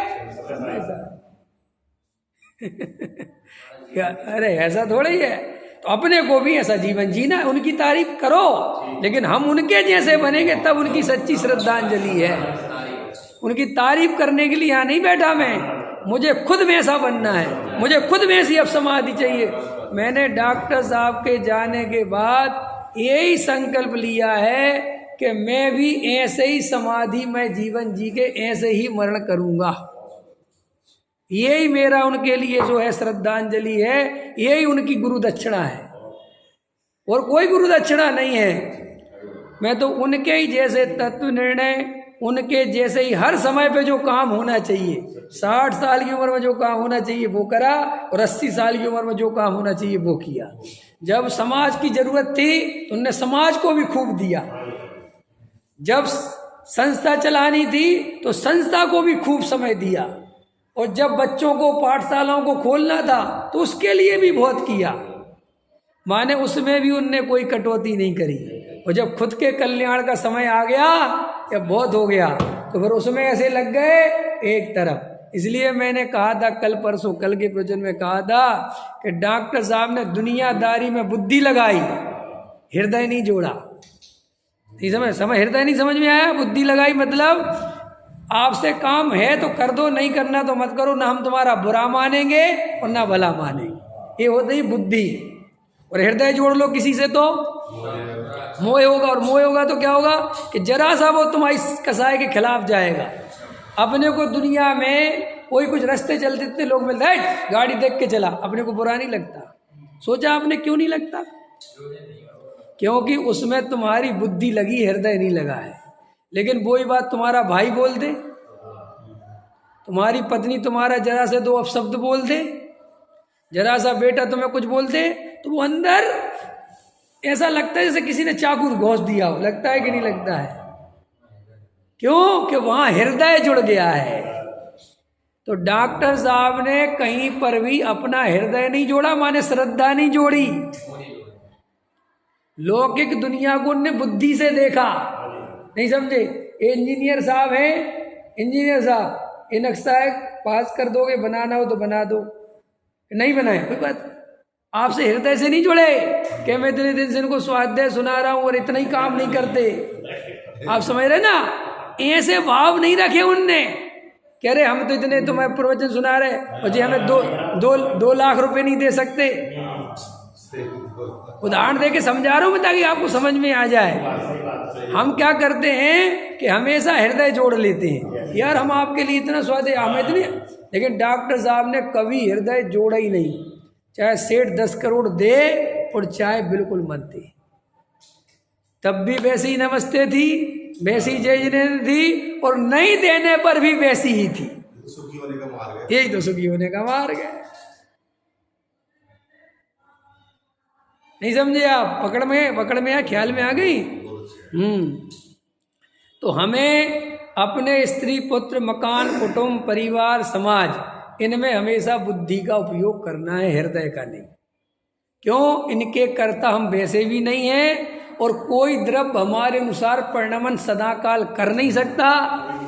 [SPEAKER 1] अरे ऐसा थोड़ा ही है। तो अपने को भी ऐसा जीवन जीना, उनकी तारीफ करो, लेकिन हम उनके जैसे बनेंगे तब उनकी सच्ची श्रद्धांजलि है। उनकी तारीफ करने के लिए यहाँ नहीं बैठा मैं, मुझे खुद वैसा बनना है, मुझे खुद वैसी अब समाधि चाहिए। मैंने डॉक्टर साहब के जाने के बाद यही संकल्प लिया है कि मैं भी ऐसे ही समाधि में जीवन जी के ऐसे ही मरण करूँगा। यही मेरा उनके लिए जो है श्रद्धांजलि है, यही उनकी गुरु दक्षिणा है, और कोई गुरु दक्षिणा नहीं है। मैं तो उनके ही जैसे तत्व निर्णय, उनके जैसे ही हर समय पे जो काम होना चाहिए, 60 साल की उम्र में जो काम होना चाहिए वो करा, और 80 साल की उम्र में जो काम होना चाहिए वो किया। जब समाज की जरूरत थी तो उनने समाज को भी खूब दिया, जब संस्था चलानी थी तो संस्था को भी खूब समय दिया, और जब बच्चों को पाठशालाओं को खोलना था तो उसके लिए भी बहुत किया। माने उसमें भी उनने कोई कटौती नहीं करी। और जब खुद के कल्याण का समय आ गया या बहुत हो गया तो फिर उसमें ऐसे लग गए एक तरफ। इसलिए मैंने कहा था कल परसों, कल के प्रवचन में कहा था कि डॉक्टर साहब ने दुनियादारी में बुद्धि लगाई, हृदय नहीं जोड़ा। नहीं समझ हृदय नहीं समझ में आया? बुद्धि लगाई मतलब आपसे काम है तो कर दो, नहीं करना तो मत करो, ना हम तुम्हारा बुरा मानेंगे और ना भला मानेंगे। ये होती ही बुद्धि। और हृदय जोड़ लो किसी से तो मोह होगा, और मोह होगा तो क्या होगा कि जरा सा वो तुम्हारी कसाई के खिलाफ जाएगा। अपने को दुनिया में कोई कुछ रास्ते चलते इतने लोग मिलते हैं, गाड़ी देख के चला, अपने को बुरा नहीं लगता। सोचा आपने क्यों नहीं लगता? क्योंकि उसमें तुम्हारी बुद्धि लगी, हृदय नहीं लगा है। लेकिन वही बात तुम्हारा भाई बोल दे, तुम्हारी पत्नी तुम्हारा जरा से दो अपशब्द बोल दे, जरा सा बेटा तुम्हें कुछ बोल दे, तो वो अंदर ऐसा लगता है जैसे किसी ने चाकू घोंस दिया हो। लगता है कि नहीं लगता है? क्यों? कि वहां हृदय जुड़ गया है। तो डॉक्टर साहब ने कहीं पर भी अपना हृदय नहीं जोड़ा, माने श्रद्धा नहीं जोड़ी। लौकिक दुनिया को उन्होंने बुद्धि से देखा, नहीं समझे? इंजीनियर साहब हैं, इंजीनियर साहब ये नक्शा है, पास कर दोगे, बनाना हो तो बना दो, नहीं बनाए कोई बात। आपसे हृदय से नहीं जुड़े कि मैं इतने दिन से इनको स्वाध्याय सुना रहा हूं और इतना ही काम नहीं करते। आप समझ रहे ना? ऐसे भाव नहीं रखे उनने, कह रहे हम तो इतने तुम्हें प्रवचन सुना रहे और जी हमें दो लाख रुपए नहीं दे सकते। उदाहरण दे के समझा रहा हूं मैं ताकि आपको समझ में आ जाए। हम क्या करते हैं कि हमेशा हृदय जोड़ लेते हैं, यार हम आपके लिए इतना स्वाध्याय, हम इतने, लेकिन डॉक्टर साहब ने कभी हृदय जोड़ा ही नहीं। चाहे सेठ 10 करोड़ दे और चाहे बिल्कुल मत दे, तब भी वैसी ही नमस्ते थी, वैसी जय जिनेन्द्र थी, और नहीं देने पर भी वैसी ही थी।
[SPEAKER 2] सुखी होने का मार्ग है।
[SPEAKER 1] यही तो सुखी होने का मार्ग है। नहीं समझे आप? पकड़ में आ, ख्याल में आ गई। तो हमें अपने स्त्री पुत्र मकान कुटुंब परिवार समाज इनमें हमेशा बुद्धि का उपयोग करना है, हृदय का नहीं। क्यों? इनके कर्ता हम वैसे भी नहीं हैं और कोई द्रव्य हमारे अनुसार परिणमन सदाकाल कर नहीं सकता।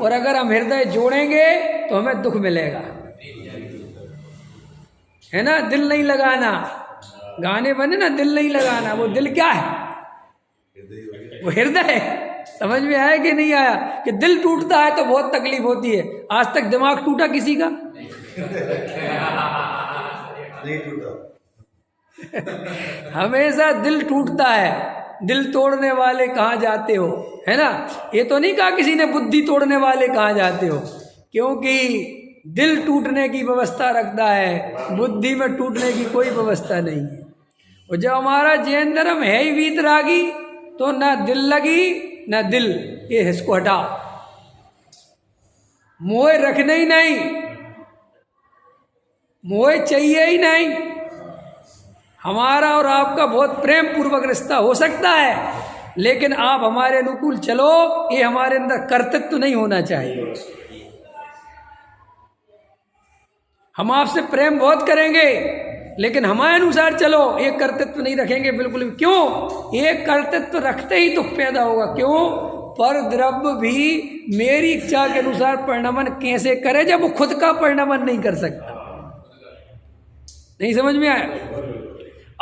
[SPEAKER 1] और अगर हम हृदय जोड़ेंगे तो हमें दुख मिलेगा, है ना? दिल नहीं लगाना, गाने बने ना, दिल नहीं लगाना, वो दिल क्या है? वो हृदय। समझ में आया कि नहीं आया? कि दिल टूटता है तो बहुत तकलीफ होती है। आज तक दिमाग टूटा किसी का?
[SPEAKER 2] नहीं टूटा।
[SPEAKER 1] हमेशा दिल टूटता है। दिल तोड़ने वाले कहाँ जाते हो, है ना? ये तो नहीं कहा किसी ने बुद्धि तोड़ने वाले कहाँ जाते हो, क्योंकि दिल टूटने की व्यवस्था रखता है, बुद्धि में टूटने की कोई व्यवस्था नहीं है। और जब हमारा जैन धर्म है ही वीतरागी, तो ना दिल लगी ना दिल, ये इसको हटा, मोह रखना ही नहीं, मोह चाहिए ही नहीं। हमारा और आपका बहुत प्रेम पूर्वक रिश्ता हो सकता है, लेकिन आप हमारे अनुकूल चलो, ये हमारे अंदर कर्तृत्व नहीं होना चाहिए। हम आपसे प्रेम बहुत करेंगे, लेकिन हमारे अनुसार चलो, ये कर्तृत्व नहीं रखेंगे बिल्कुल भी। क्यों? ये कर्तृत्व रखते ही दुख पैदा होगा। क्यों? पर द्रव्य भी मेरी इच्छा के अनुसार परिणमन कैसे करे जब वो खुद का परिणमन नहीं कर सकता? नहीं समझ में आया?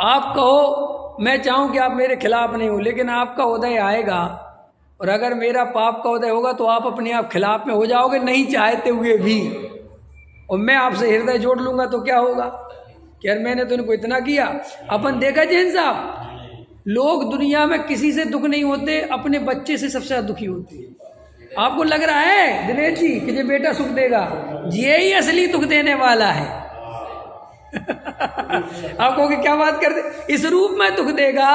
[SPEAKER 1] आप कहो मैं चाहूं कि आप मेरे खिलाफ नहीं हो, लेकिन आपका उदय आएगा, और अगर मेरा पाप का उदय होगा तो आप अपने आप खिलाफ में हो जाओगे, नहीं चाहते हुए भी। और मैं आपसे हृदय जोड़ लूंगा तो क्या होगा कि यार मैंने तो इनको इतना किया। अपन देखा जैन साहब, लोग दुनिया में किसी से दुख नहीं होते, अपने बच्चे से सबसे ज्यादा दुखी होते हैं। आपको लग रहा है दिनेश जी कि ये बेटा सुख देगा, ये ही असली दुख देने वाला है। आपको क्या बात करते, इस रूप में दुख देगा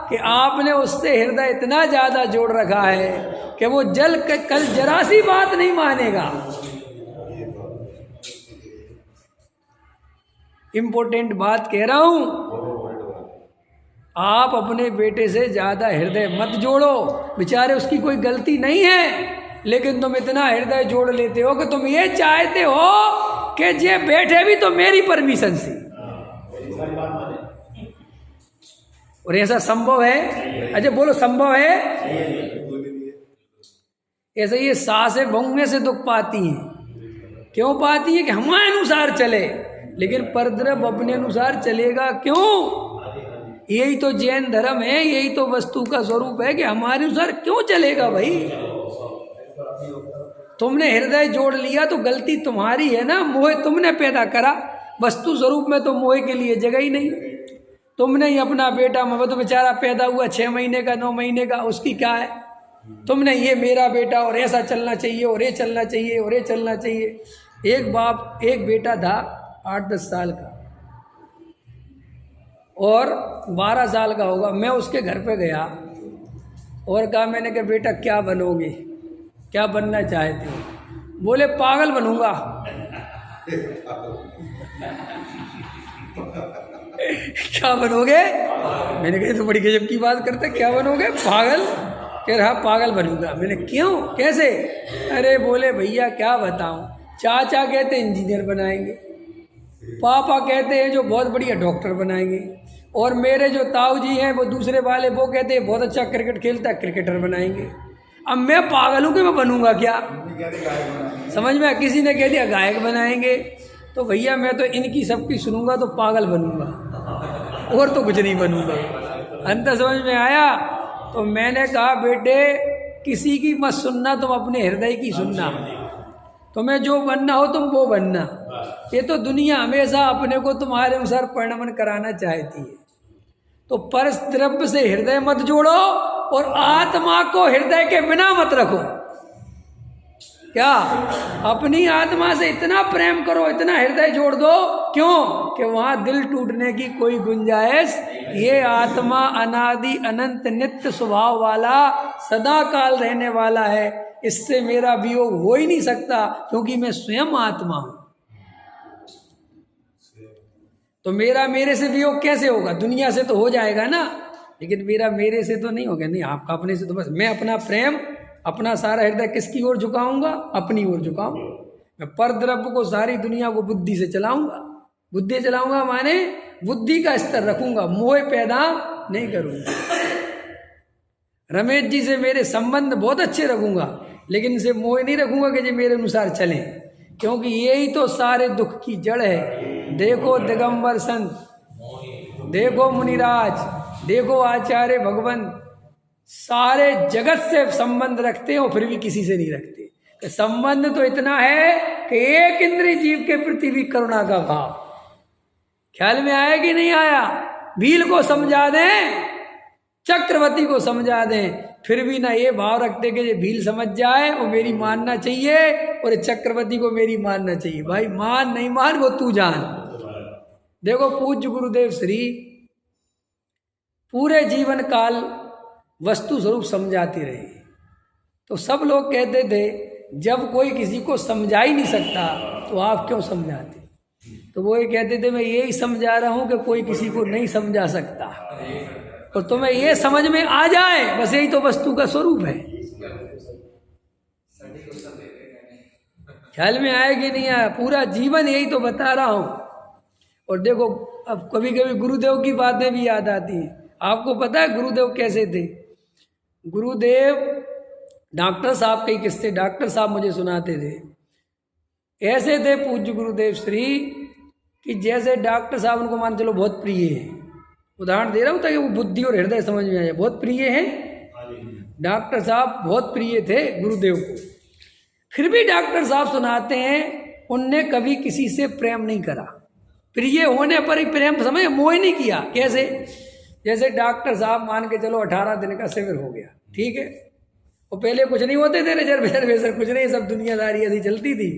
[SPEAKER 1] कि आपने उससे हृदय इतना ज्यादा जोड़ रखा है कि वो कल जरा सी बात नहीं मानेगा। इंपॉर्टेंट बात कह रहा हूं, आप अपने बेटे से ज्यादा हृदय मत जोड़ो। बेचारे उसकी कोई गलती नहीं है, लेकिन तुम इतना हृदय जोड़ लेते हो कि तुम ये चाहते हो कि जे बैठे भी तो मेरी परमिशन से। और ऐसा संभव है? अच्छा बोलो, संभव है? ऐसे ये सासें बहुएं से दुख पाती हैं। क्यों पाती हैं? कि हमारे अनुसार चले, लेकिन परद्रव्य अपने अनुसार चलेगा क्यों? यही तो जैन धर्म है, यही तो वस्तु का स्वरूप है कि हमारे अनुसार क्यों चलेगा भाई? तुमने हृदय जोड़ लिया तो गलती तुम्हारी है ना, मोह तुमने पैदा करा। वस्तु स्वरूप में तो मोह के लिए जगह ही नहीं। तुमने ही अपना बेटा, मैं तो बेचारा पैदा हुआ 6 महीने का 9 महीने का, उसकी क्या है? तुमने ये मेरा बेटा और ऐसा चलना चाहिए और ये चलना चाहिए और ये चलना चाहिए। एक बेटा था 8-10 साल का और 12 साल का होगा। मैं उसके घर पे गया और कहा, मैंने कहा बेटा क्या बनोगे, क्या बनना चाहते हो? बोले पागल बनूंगा। क्या बनोगे? मैंने कहा तो बड़ी गजब की बात करते, क्या बनोगे? पागल। कह रहा पागल बनूंगा। मैंने क्यों, कैसे? अरे बोले भैया क्या बताऊं, चाचा कहते इंजीनियर बनाएंगे, पापा कहते हैं जो बहुत बढ़िया डॉक्टर बनाएंगे, और मेरे जो ताऊ जी हैं वो दूसरे वाले वो कहते हैं बहुत अच्छा क्रिकेट खेलता है, क्रिकेटर बनाएंगे। अब मैं पागल हूँ कि मैं बनूंगा क्या? समझ में? किसी ने कह दिया गायक बनाएंगे, तो भैया मैं तो इनकी सबकी सुनूंगा तो पागल बनूंगा और तो कुछ नहीं बनूंगा। अंत समझ में आया? तो मैंने कहा बेटे किसी की मत सुनना, तुम अपने हृदय की सुनना। तुम्हें जो बनना हो तुम वो बनना। ये तो दुनिया हमेशा अपने को तुम्हारे अनुसार परिणमन कराना चाहती है। तो परस द्रव्य से हृदय मत जोड़ो और आत्मा को हृदय के बिना मत रखो। क्या? अपनी आत्मा से इतना प्रेम करो, इतना हृदय जोड़ दो, क्यों? कि वहां दिल टूटने की कोई गुंजाइश। ये आत्मा अनादि अनंत नित्य स्वभाव वाला, सदा काल रहने वाला है। इससे मेरा वियोग हो ही नहीं सकता, क्योंकि मैं स्वयं आत्मा हूं। तो मेरा मेरे से वियोग कैसे होगा? दुनिया से तो हो जाएगा ना, लेकिन मेरा मेरे से तो नहीं होगा। नहीं, आपका अपने से तो बस मैं अपना प्रेम, अपना सारा हृदय किसकी ओर झुकाऊंगा? अपनी ओर झुकाऊंगा। मैं परद्रव्य को, सारी दुनिया को बुद्धि से चलाऊंगा। बुद्धि चलाऊंगा माने बुद्धि का स्तर रखूंगा, मोह पैदा नहीं करूंगा। रमेश जी से मेरे संबंध बहुत अच्छे रखूंगा, लेकिन इनसे मोह नहीं रखूंगा कि ये मेरे अनुसार चलें, क्योंकि यही तो सारे दुख की जड़ है। देखो दिगंबर संत, देखो मुनिराज, देखो आचार्य भगवान, सारे जगत से संबंध रखते हैं और फिर भी किसी से नहीं रखते। तो संबंध तो इतना है कि एक इंद्रिय जीव के प्रति भी करुणा का भाव। ख्याल में आया कि नहीं आया? भील को समझा दें, चक्रवर्ती को समझा दें, फिर भी ना ये भाव रखते कि ये भील समझ जाए और मेरी मानना चाहिए, और चक्रवर्ती को मेरी मानना चाहिए। भाई मान नहीं मान वो तू जान। देखो पूज्य गुरुदेव श्री पूरे जीवन काल वस्तु स्वरूप समझाते रहे। तो सब लोग कहते थे जब कोई किसी को समझा ही नहीं सकता तो आप क्यों समझाते? तो वो ये कहते थे मैं यही समझा रहा हूं कि कोई किसी को नहीं समझा सकता, और तुम्हें ये समझ में आ जाए, बस यही तो वस्तु का स्वरूप है। ख्याल में आया कि नहीं आया? पूरा जीवन यही तो बता रहा हूं। और देखो अब कभी कभी गुरुदेव की बातें भी याद आती हैं। आपको पता है गुरुदेव कैसे थे? गुरुदेव डॉक्टर साहब के किस्से डॉक्टर साहब मुझे सुनाते थे। ऐसे थे पूज्य गुरुदेव श्री कि जैसे डॉक्टर साहब उनको मान चलो बहुत प्रिय है। उदाहरण दे रहा हूँ ताकि वो बुद्धि और हृदय समझ में आ जाए। बहुत प्रिय है, डॉक्टर साहब बहुत प्रिय थे गुरुदेव को। फिर भी डॉक्टर साहब सुनाते हैं उनने कभी किसी से प्रेम नहीं करा। प्रिय होने पर ही प्रेम समझ मोह नहीं किया। कैसे? जैसे डॉक्टर साहब मान के चलो 18 दिन का शिविर हो गया, ठीक है, वो पहले कुछ नहीं होते थे, रिजर्वेशन कुछ नहीं, सब दुनियादारी ऐसी चलती थी,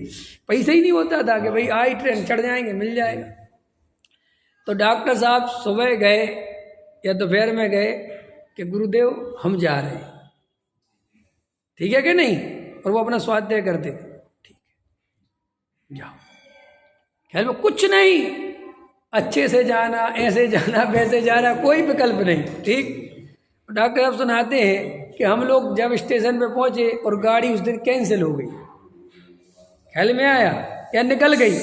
[SPEAKER 1] पैसे ही नहीं होता था कि भाई आई ट्रेन चढ़ जाएंगे मिल जाएगा। तो डॉक्टर साहब सुबह गए या दोपहर में गए कि गुरुदेव हम जा रहे हैं, ठीक है कि नहीं, और वो अपना स्वाध्याय करते थे, ठीक है जाओ। ख्याल में कुछ नहीं, अच्छे से जाना, ऐसे जाना, वैसे जाना, कोई विकल्प नहीं, ठीक। डॉक्टर साहब सुनाते हैं कि हम लोग जब स्टेशन पे पहुंचे और गाड़ी उस दिन कैंसिल हो गई, ख्याल में आया, या निकल गई,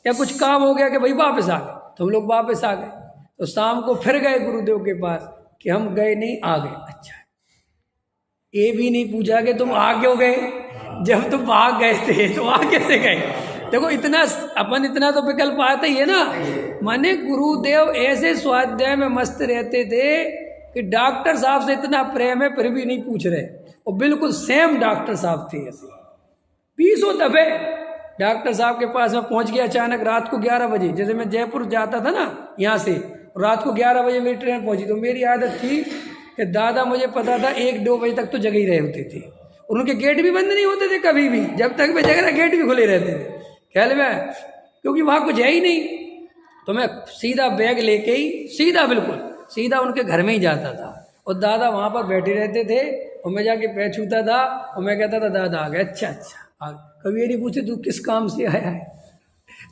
[SPEAKER 1] या कुछ काम हो गया कि भाई वापस आ गए, तो हम लोग वापस आ गए। तो शाम को फिर गए गुरुदेव के पास कि हम गए नहीं, आ गए। अच्छा, ये भी नहीं पूछा कि तुम आ क्यों गए, जब तुम भाग गए थे तो आ कैसे गए। देखो इतना अपन इतना तो विकल्प आता ही है ना। माने गुरुदेव ऐसे स्वाध्याय में मस्त रहते थे कि डॉक्टर साहब से इतना प्रेम है फिर भी नहीं पूछ रहे, और बिल्कुल सेम डॉक्टर साहब थे ऐसे। 20 दफे डॉक्टर साहब के पास में पहुंच गया अचानक रात को 11 बजे। जैसे मैं जयपुर जाता था ना यहाँ से, रात को 11 बजे मेरी ट्रेन पहुंची, तो मेरी आदत थी कि दादा मुझे पता था 1-2 बजे तक तो जगे ही रहे होते थे, और उनके गेट भी बंद नहीं होते थे कभी भी, जब तक मैं जग रहा गेट भी खुले रहते थे ख्याल में, क्योंकि वहाँ कुछ है ही नहीं। तो मैं सीधा बैग लेके ही सीधा बिल्कुल सीधा उनके घर में ही जाता था, और दादा वहाँ पर बैठे रहते थे, और मैं जाके पैर छूता था और मैं कहता था दादा आ गए। अच्छा आ गए। कभी ये नहीं पूछे तू किस काम से आया है,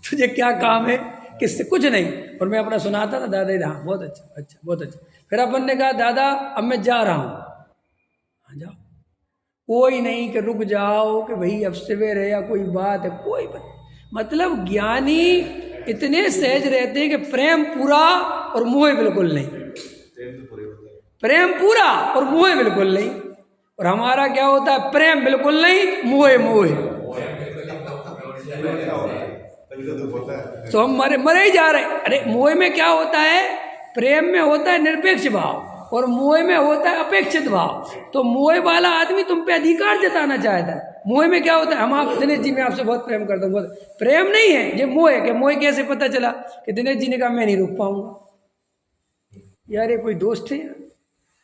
[SPEAKER 1] तुझे क्या काम है, किससे, कुछ नहीं। और मैं अपना सुनाता था, दादा हाँ बहुत अच्छा अच्छा बहुत अच्छा। फिर अपन ने कहा दादा अब मैं जा रहा हूँ। हाँ जाओ। कोई नहीं कि रुक जाओ कि भाई अब सवेर है या कोई बात है, कोई बात। मतलब ज्ञानी इतने सहज रहते हैं कि प्रेम पूरा और मोह बिल्कुल नहीं, प्रेम पूरा और मोह बिल्कुल नहीं। और हमारा क्या होता है, प्रेम बिल्कुल नहीं, मोह मोह। तो हम मरे ही जा रहे। अरे मोह में क्या होता है, प्रेम में होता है निरपेक्ष भाव और मोह में होता है अपेक्षित भाव। तो मोह वाला आदमी तुम पे अधिकार जताना चाहता है। मोह में क्या होता है, हम आप दिनेश जी मैं आपसे बहुत प्रेम करता हूँ, बहुत प्रेम नहीं है ये मोह है। कि मोह कैसे पता चला कि दिनेश जी ने कहा मैं नहीं रुक पाऊंगा, यार ये कोई दोस्त है,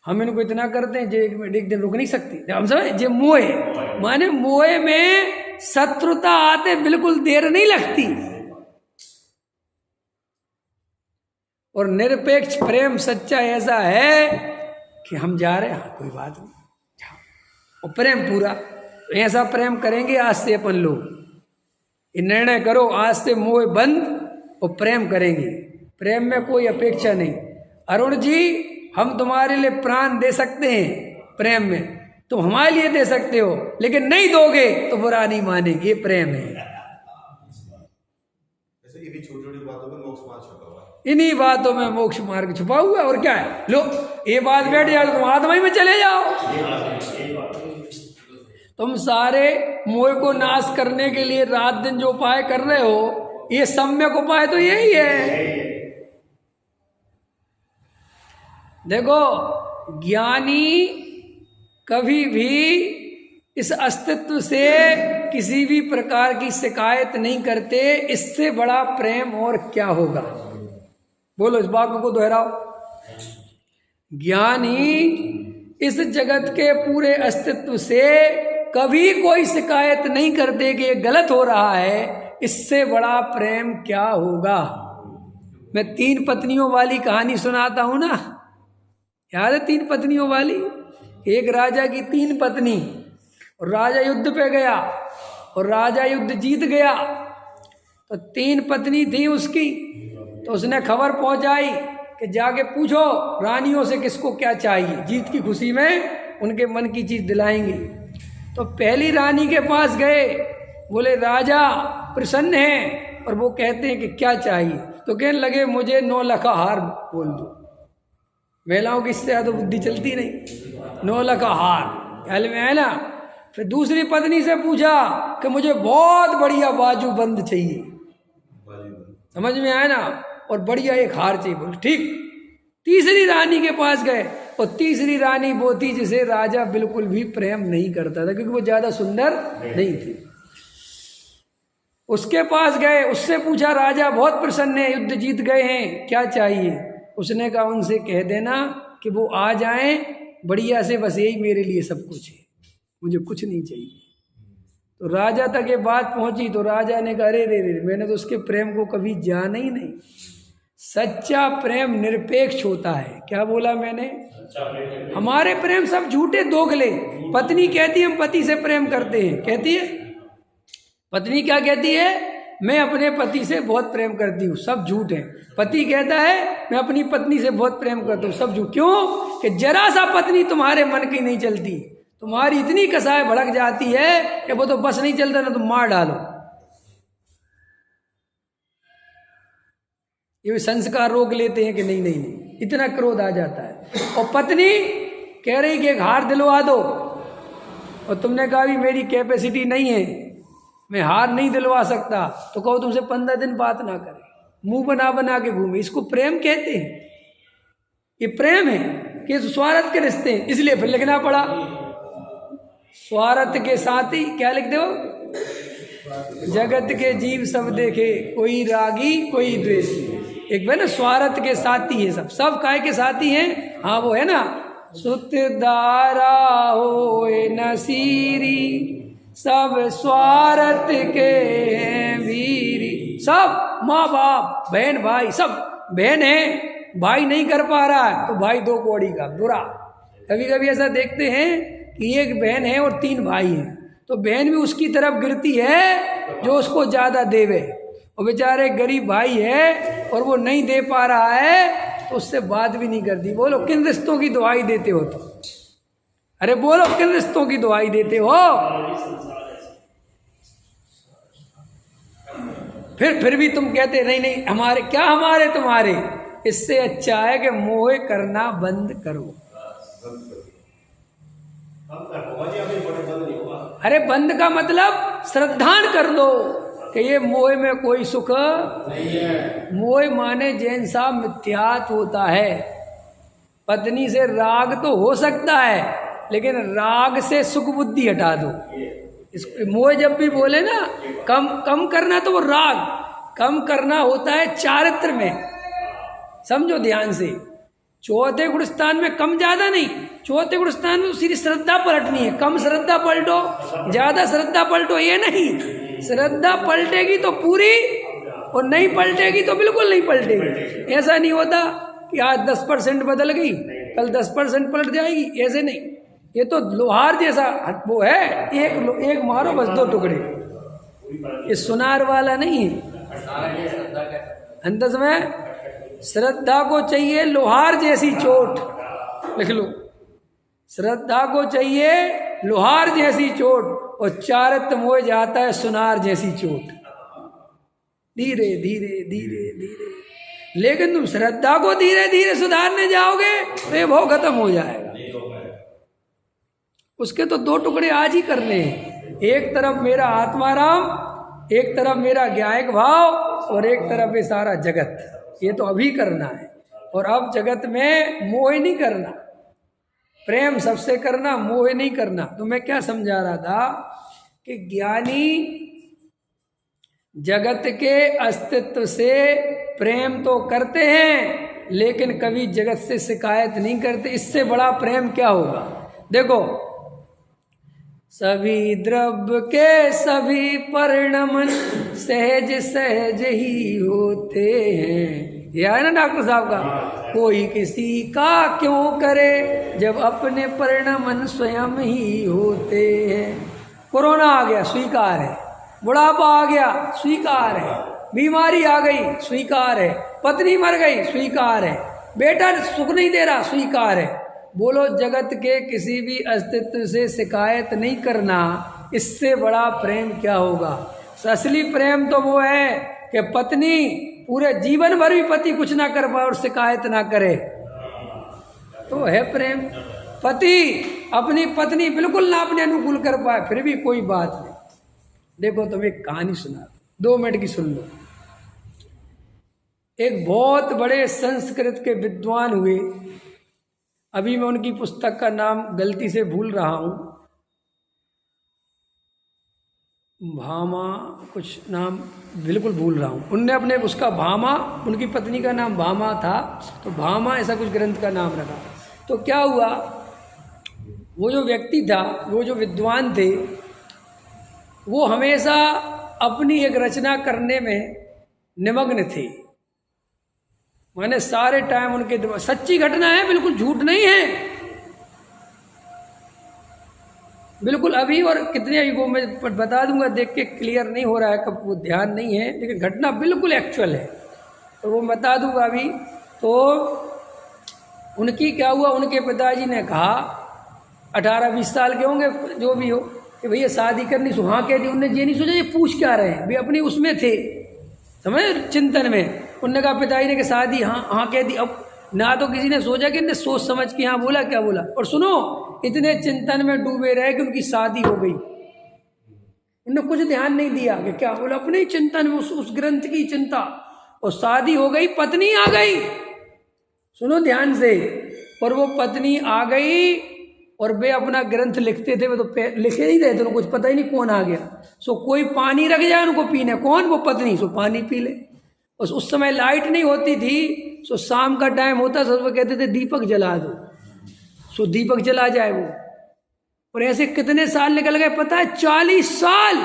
[SPEAKER 1] हम इनको इतना करते हैं जो एक दिन रुक नहीं सकती। हम समझ, ये मोह है। माने मोह में शत्रुता आते बिल्कुल देर नहीं लगती, और निरपेक्ष प्रेम सच्चा ऐसा है कि हम जा रहे हैं, हाँ कोई बात नहीं, और प्रेम पूरा। ऐसा प्रेम करेंगे आज से अपन लोग, ये निर्णय करो आज से मोह बंद और प्रेम करेंगे। प्रेम में कोई अपेक्षा नहीं। अरुण जी हम तुम्हारे लिए प्राण दे सकते हैं प्रेम में, तुम हमारे लिए दे सकते हो, लेकिन नहीं दोगे तो बुरा नहीं मानेंगे, ये प्रेम है।
[SPEAKER 2] छोटी-छोटी बातों में मोक्ष मार्ग छुपा हुआ है,
[SPEAKER 1] इन्हीं बातों में मोक्ष मार्ग छुपा हुआ है। और क्या है, लो ये बात बैठ जाओ तुम आत्मा ही में चले जाओ। तुम सारे मोह को नाश करने के लिए रात दिन जो उपाय कर रहे हो, ये सम्यक उपाय तो यही है। देखो ज्ञानी कभी भी इस अस्तित्व से किसी भी प्रकार की शिकायत नहीं करते। इससे बड़ा प्रेम और क्या होगा, बोलो इस बात को दोहराओ। ज्ञानी इस जगत के पूरे अस्तित्व से कभी कोई शिकायत नहीं करते कि ये गलत हो रहा है। इससे बड़ा प्रेम क्या होगा। मैं 3 पत्नियों वाली कहानी सुनाता हूं ना, याद है 3 पत्नियों वाली। एक राजा की 3 पत्नी, और राजा युद्ध पे गया और राजा युद्ध जीत गया। तो 3 पत्नी थी उसकी, तो उसने खबर पहुंचाई कि जाके पूछो रानियों से किसको क्या चाहिए, जीत की खुशी में उनके मन की चीज दिलाएंगे। तो पहली रानी के पास गए, बोले राजा प्रसन्न हैं, और वो कहते हैं कि क्या चाहिए। तो कहने लगे मुझे 9 लाख हार बोल दो। महिलाओं की इससे ज़्यादा बुद्धि चलती नहीं। 9 लाख हार ख्याल में है ना। फिर दूसरी पत्नी से पूछा कि मुझे बहुत बढ़िया बाजू बंद चाहिए, समझ में आया ना, और बढ़िया एक हार चाहिए। बोले ठीक। तीसरी रानी के पास गए, और तीसरी रानी वो थी जिसे राजा बिल्कुल भी प्रेम नहीं करता था, क्योंकि वो ज्यादा सुंदर नहीं थी। उसके पास गए, उससे पूछा राजा बहुत प्रसन्न है, युद्ध जीत गए हैं, क्या चाहिए। उसने कहा उनसे कह देना कि वो आ जाएं बढ़िया से, बस यही मेरे लिए सब कुछ है, मुझे कुछ नहीं चाहिए। तो राजा तक ये बात पहुंची, तो राजा ने कहा अरे रे रे, मैंने तो उसके प्रेम को कभी जाना ही नहीं। सच्चा प्रेम निरपेक्ष होता है। क्या बोला मैंने, हमारे प्रेम सब झूठे दोगले। पत्नी कहती है हम पति से प्रेम करते हैं, कहती है पत्नी, क्या कहती है, मैं अपने पति से बहुत प्रेम करती हूँ, सब झूठ है। पति कहता है मैं अपनी पत्नी से बहुत प्रेम करता हूँ, सब झूठ। क्यों कि जरा सा पत्नी तुम्हारे मन की नहीं चलती, तुम्हारी इतनी कसाय भड़क जाती है कि वो तो बस नहीं चलता ना, तुम मार डालो। ये संस्कार रोक लेते हैं कि नहीं नहीं नहीं, इतना क्रोध आ जाता है। और पत्नी कह रही कि एक हार दिलवा दो, और तुमने कहा भी मेरी कैपेसिटी नहीं है, मैं हार नहीं दिलवा सकता, तो कहो तुमसे 15 दिन बात ना करे, मुंह बना बना के घूमे। इसको प्रेम कहते हैं? ये प्रेम है कि स्वार्थ के रिश्ते हैं। इसलिए फिर लिखना पड़ा, स्वार्थ के साथी क्या लिख दो, जगत के जीव सब देखे, कोई रागी कोई द्वेषी। एक है ना, स्वार्थ के साथी है सब, सब काय के साथी हैं? हाँ वो है ना, सुत दारा होए नसीरी, सब स्वार्थ के हैं वीरी। सब माँ बाप बहन भाई सब, बहन है भाई नहीं कर पा रहा है तो भाई 2 कौड़ी का बुरा। कभी कभी ऐसा देखते हैं कि एक बहन है और 3 भाई हैं, तो बहन भी उसकी तरफ गिरती है जो उसको ज़्यादा देवे, और बेचारे गरीब भाई है और वो नहीं दे पा रहा है तो उससे बात भी नहीं करती। बोलो किन रिश्तों की दुआई देते हो तुम? अरे बोलो किन रिश्तों की दुआई देते हो? फिर भी तुम कहते नहीं नहीं हमारे, क्या हमारे तुम्हारे। इससे अच्छा है कि मोह करना बंद करो। अरे बंद का मतलब श्रद्धान कर लो कि ये मोह में कोई सुख नहीं है। मोह माने जैन साहब मिथ्यात्व होता है। पत्नी से राग तो हो सकता है, लेकिन राग से सुख बुद्धि हटा दो। इस मोह जब भी बोले ना कम करना, तो वो राग कम करना होता है चारित्र में। समझो ध्यान से, चौथे गुण स्थान में कम ज्यादा नहीं, चौथे गुण स्थान में सीधी श्रद्धा पलटनी है। कम श्रद्धा पलटो, ज्यादा श्रद्धा पलटो, ये नहीं। श्रद्धा पलटेगी तो पूरी, और नहीं पलटेगी तो बिल्कुल नहीं पलटेगी। ऐसा नहीं होता कि आज 10% बदल गई कल 10% पलट जाएगी, ऐसे नहीं। ये तो लोहार जैसा वो है, एक मारो बस 2 टुकड़े। ये सुनार वाला नहीं है। अंदर में श्रद्धा को चाहिए लोहार जैसी चोट, लिख लो। श्रद्धा को चाहिए लोहार जैसी चोट, और चारित्र मोह जाता है सुनार जैसी चोट। धीरे धीरे धीरे धीरे, लेकिन तुम श्रद्धा को धीरे धीरे सुधारने जाओगे तो ये भाव खत्म हो जाएगा। उसके तो 2 टुकड़े आज ही करने हैं। एक तरफ मेरा आत्माराम, एक तरफ मेरा ज्ञायक भाव, और एक तरफ ये सारा जगत। ये तो अभी करना है। और अब जगत में मोह नहीं करना, प्रेम सबसे करना, मोह नहीं करना। तो मैं क्या समझा रहा था कि ज्ञानी जगत के अस्तित्व से प्रेम तो करते हैं, लेकिन कभी जगत से शिकायत नहीं करते। इससे बड़ा प्रेम क्या होगा? देखो, सभी द्रव्य के सभी परिणमन सहज सहज ही होते हैं। यह है ना डॉक्टर साहब का, कोई किसी का क्यों करे जब अपने परिणमन स्वयं ही होते हैं। कोरोना आ गया, स्वीकार है। बुढ़ापा आ गया, स्वीकार है। बीमारी आ गई, स्वीकार है। पत्नी मर गई, स्वीकार है। बेटा सुख नहीं दे रहा, स्वीकार है। बोलो जगत के किसी भी अस्तित्व से शिकायत नहीं करना, इससे बड़ा प्रेम क्या होगा? असली प्रेम तो वो है कि पत्नी पूरे जीवन भर भी पति कुछ ना कर पाए और शिकायत ना करे, तो है प्रेम। पति अपनी पत्नी बिल्कुल ना अपने अनुकूल कर पाए, फिर भी कोई बात नहीं। देखो तुम एक कहानी सुना, 2 मिनट की सुन लो। एक बहुत बड़े संस्कृत के विद्वान हुए, अभी मैं उनकी पुस्तक का नाम गलती से भूल रहा हूँ, भामा कुछ नाम बिल्कुल भूल रहा हूँ। उनने अपने उसका भामा, उनकी पत्नी का नाम भामा था, तो भामा ऐसा कुछ ग्रंथ का नाम रखा। तो क्या हुआ, वो जो व्यक्ति था, वो जो विद्वान थे, वो हमेशा अपनी एक रचना करने में निमग्न थे। माने सारे टाइम उनके दिमाग, सच्ची घटना है, बिल्कुल झूठ नहीं है, बिल्कुल। अभी और कितने युगों में बता दूंगा, देख के क्लियर नहीं हो रहा है, कब वो ध्यान नहीं है, लेकिन घटना बिल्कुल एक्चुअल है, तो वो बता दूंगा अभी। तो उनकी क्या हुआ, उनके पिताजी ने कहा, 18-20 साल के होंगे जो भी हो, कि भैया शादी करनी। हाँ कह दी। उनने ये नहीं सोचा ये पूछ क्या रहे हैं, वे अपनी उसमें थे, समझ चिंतन में। उन्होंने कहा पिताजी ने कि शादी हाँ हाँ कह दी। अब ना तो किसी ने सोचा कि इन्हें सोच समझ के हाँ बोला क्या बोला। और सुनो, इतने चिंतन में डूबे रहे कि उनकी शादी हो गई। उन्होंने कुछ ध्यान नहीं दिया कि क्या बोला, अपने ही चिंतन में उस ग्रंथ की चिंता, और शादी हो गई, पत्नी आ गई। सुनो ध्यान से, और वो पत्नी आ गई और वे अपना ग्रंथ लिखते थे। वे तो लिखे नहीं रहे थे, उनको कुछ पता ही नहीं कौन आ गया। सो कोई पानी रख जाए उनको पीने, कौन? वो पत्नी। सो पानी पी ले। उस समय लाइट नहीं होती थी, सो शाम का टाइम होता, सब वो कहते थे दीपक जला दो, सो दीपक जला जाए वो। और ऐसे कितने साल निकल गए पता है? 40 साल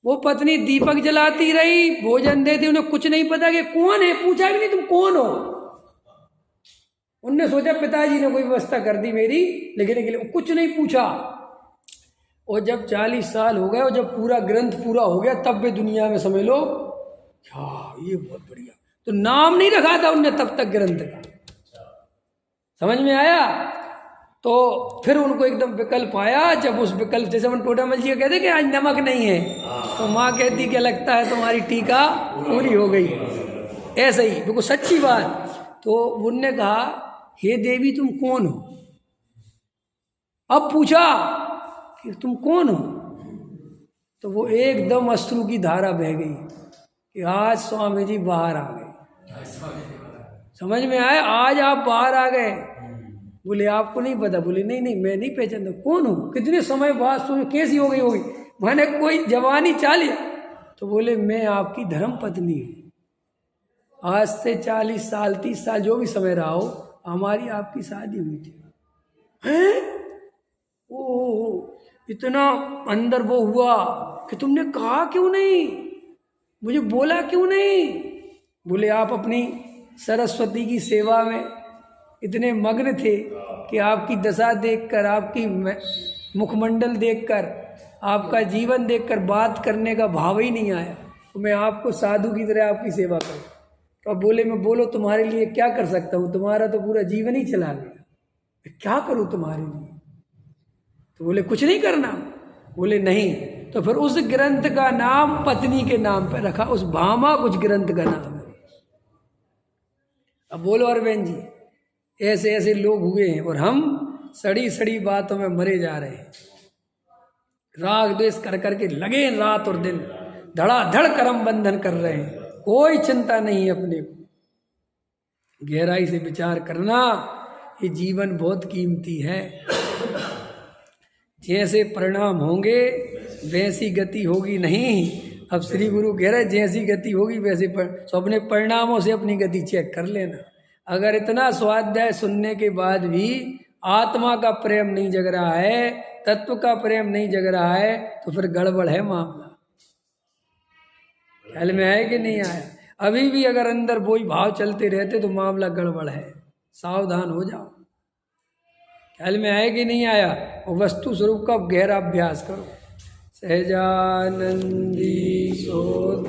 [SPEAKER 1] वो पत्नी दीपक जलाती रही, भोजन देती, उन्हें कुछ नहीं पता कि कौन है। पूछा भी नहीं तुम कौन हो। उनने सोचा पिताजी ने कोई व्यवस्था कर दी मेरी लिखने के लिए, कुछ नहीं पूछा। और जब 40 साल हो गए और जब पूरा ग्रंथ पूरा हो गया, तब वे दुनिया में समझ लो क्या ये बहुत बढ़िया। तो नाम नहीं रखा था उनने तब तक ग्रंथ का। समझ में आया? तो फिर उनको एकदम विकल्प आया। जब उस विकल्प, जैसे हम टोडामल जी कहते कि आज नमक नहीं है, तो माँ कहती कि लगता है तुम्हारी टीका पूरी हो गई। ऐसे ही बिल्कुल सच्ची बात। तो उनने कहा हे देवी तुम कौन हो? अब पूछा कि तुम कौन हो, तो वो एकदम अश्रु की धारा बह गई कि आज स्वामी जी बाहर आ गए। समझ में आया? आज आप बाहर आ गए। बोले आपको नहीं पता? बोले नहीं नहीं मैं नहीं पहचानता। कौन हूँ? कितने समय बाद सुन, कैसी हो गई होगी? मैंने कोई जवानी चाह लिया। तो बोले मैं आपकी धर्म पत्नी हूँ। आज से 40 साल 30 साल जो भी समय रहा हो, हमारी आपकी शादी हुई थी। हैं? ओ इतना अंदर वो हुआ कि तुमने कहा क्यों नहीं, मुझे बोला क्यों नहीं? बोले आप अपनी सरस्वती की सेवा में इतने मग्न थे कि आपकी दशा देखकर, आपकी मुखमंडल देखकर, आपका जीवन देखकर बात करने का भाव ही नहीं आया। तो मैं आपको साधु की तरह आपकी सेवा करूं। तो अब बोले मैं बोलो तुम्हारे लिए क्या कर सकता हूँ? तुम्हारा तो पूरा जीवन ही चला गया, मैं क्या करूँ तुम्हारे लिए? तो बोले कुछ नहीं करना। बोले नहीं। तो फिर उस ग्रंथ का नाम पत्नी के नाम पर रखा, उस भामा कुछ ग्रंथ का नाम है। अब बोलो अरविंद जी, ऐसे ऐसे लोग हुए हैं और हम सड़ी सड़ी बातों में मरे जा रहे हैं। राग द्वेष कर करके लगे रात और दिन, धड़ाधड़ कर्म बंधन कर रहे हैं, कोई चिंता नहीं है अपने को। गहराई से विचार करना, ये जीवन बहुत कीमती है। जैसे परिणाम होंगे वैसी गति होगी नहीं। अब श्री गुरु कह रहे जैसी गति होगी वैसे तो अपने परिणामों से अपनी गति चेक कर लेना। अगर इतना स्वाध्याय सुनने के बाद भी आत्मा का प्रेम नहीं जग रहा है, तत्व का प्रेम नहीं जग रहा है, तो फिर गड़बड़ है मामला। ख्याल में आया कि नहीं आया? अभी भी अगर अंदर वही भाव चलते रहते तो मामला गड़बड़ है, सावधान हो जाओ। ख्याल में आया कि नहीं आया? और वस्तु स्वरूप का गहरा अभ्यास करो। सहजानंदी सोध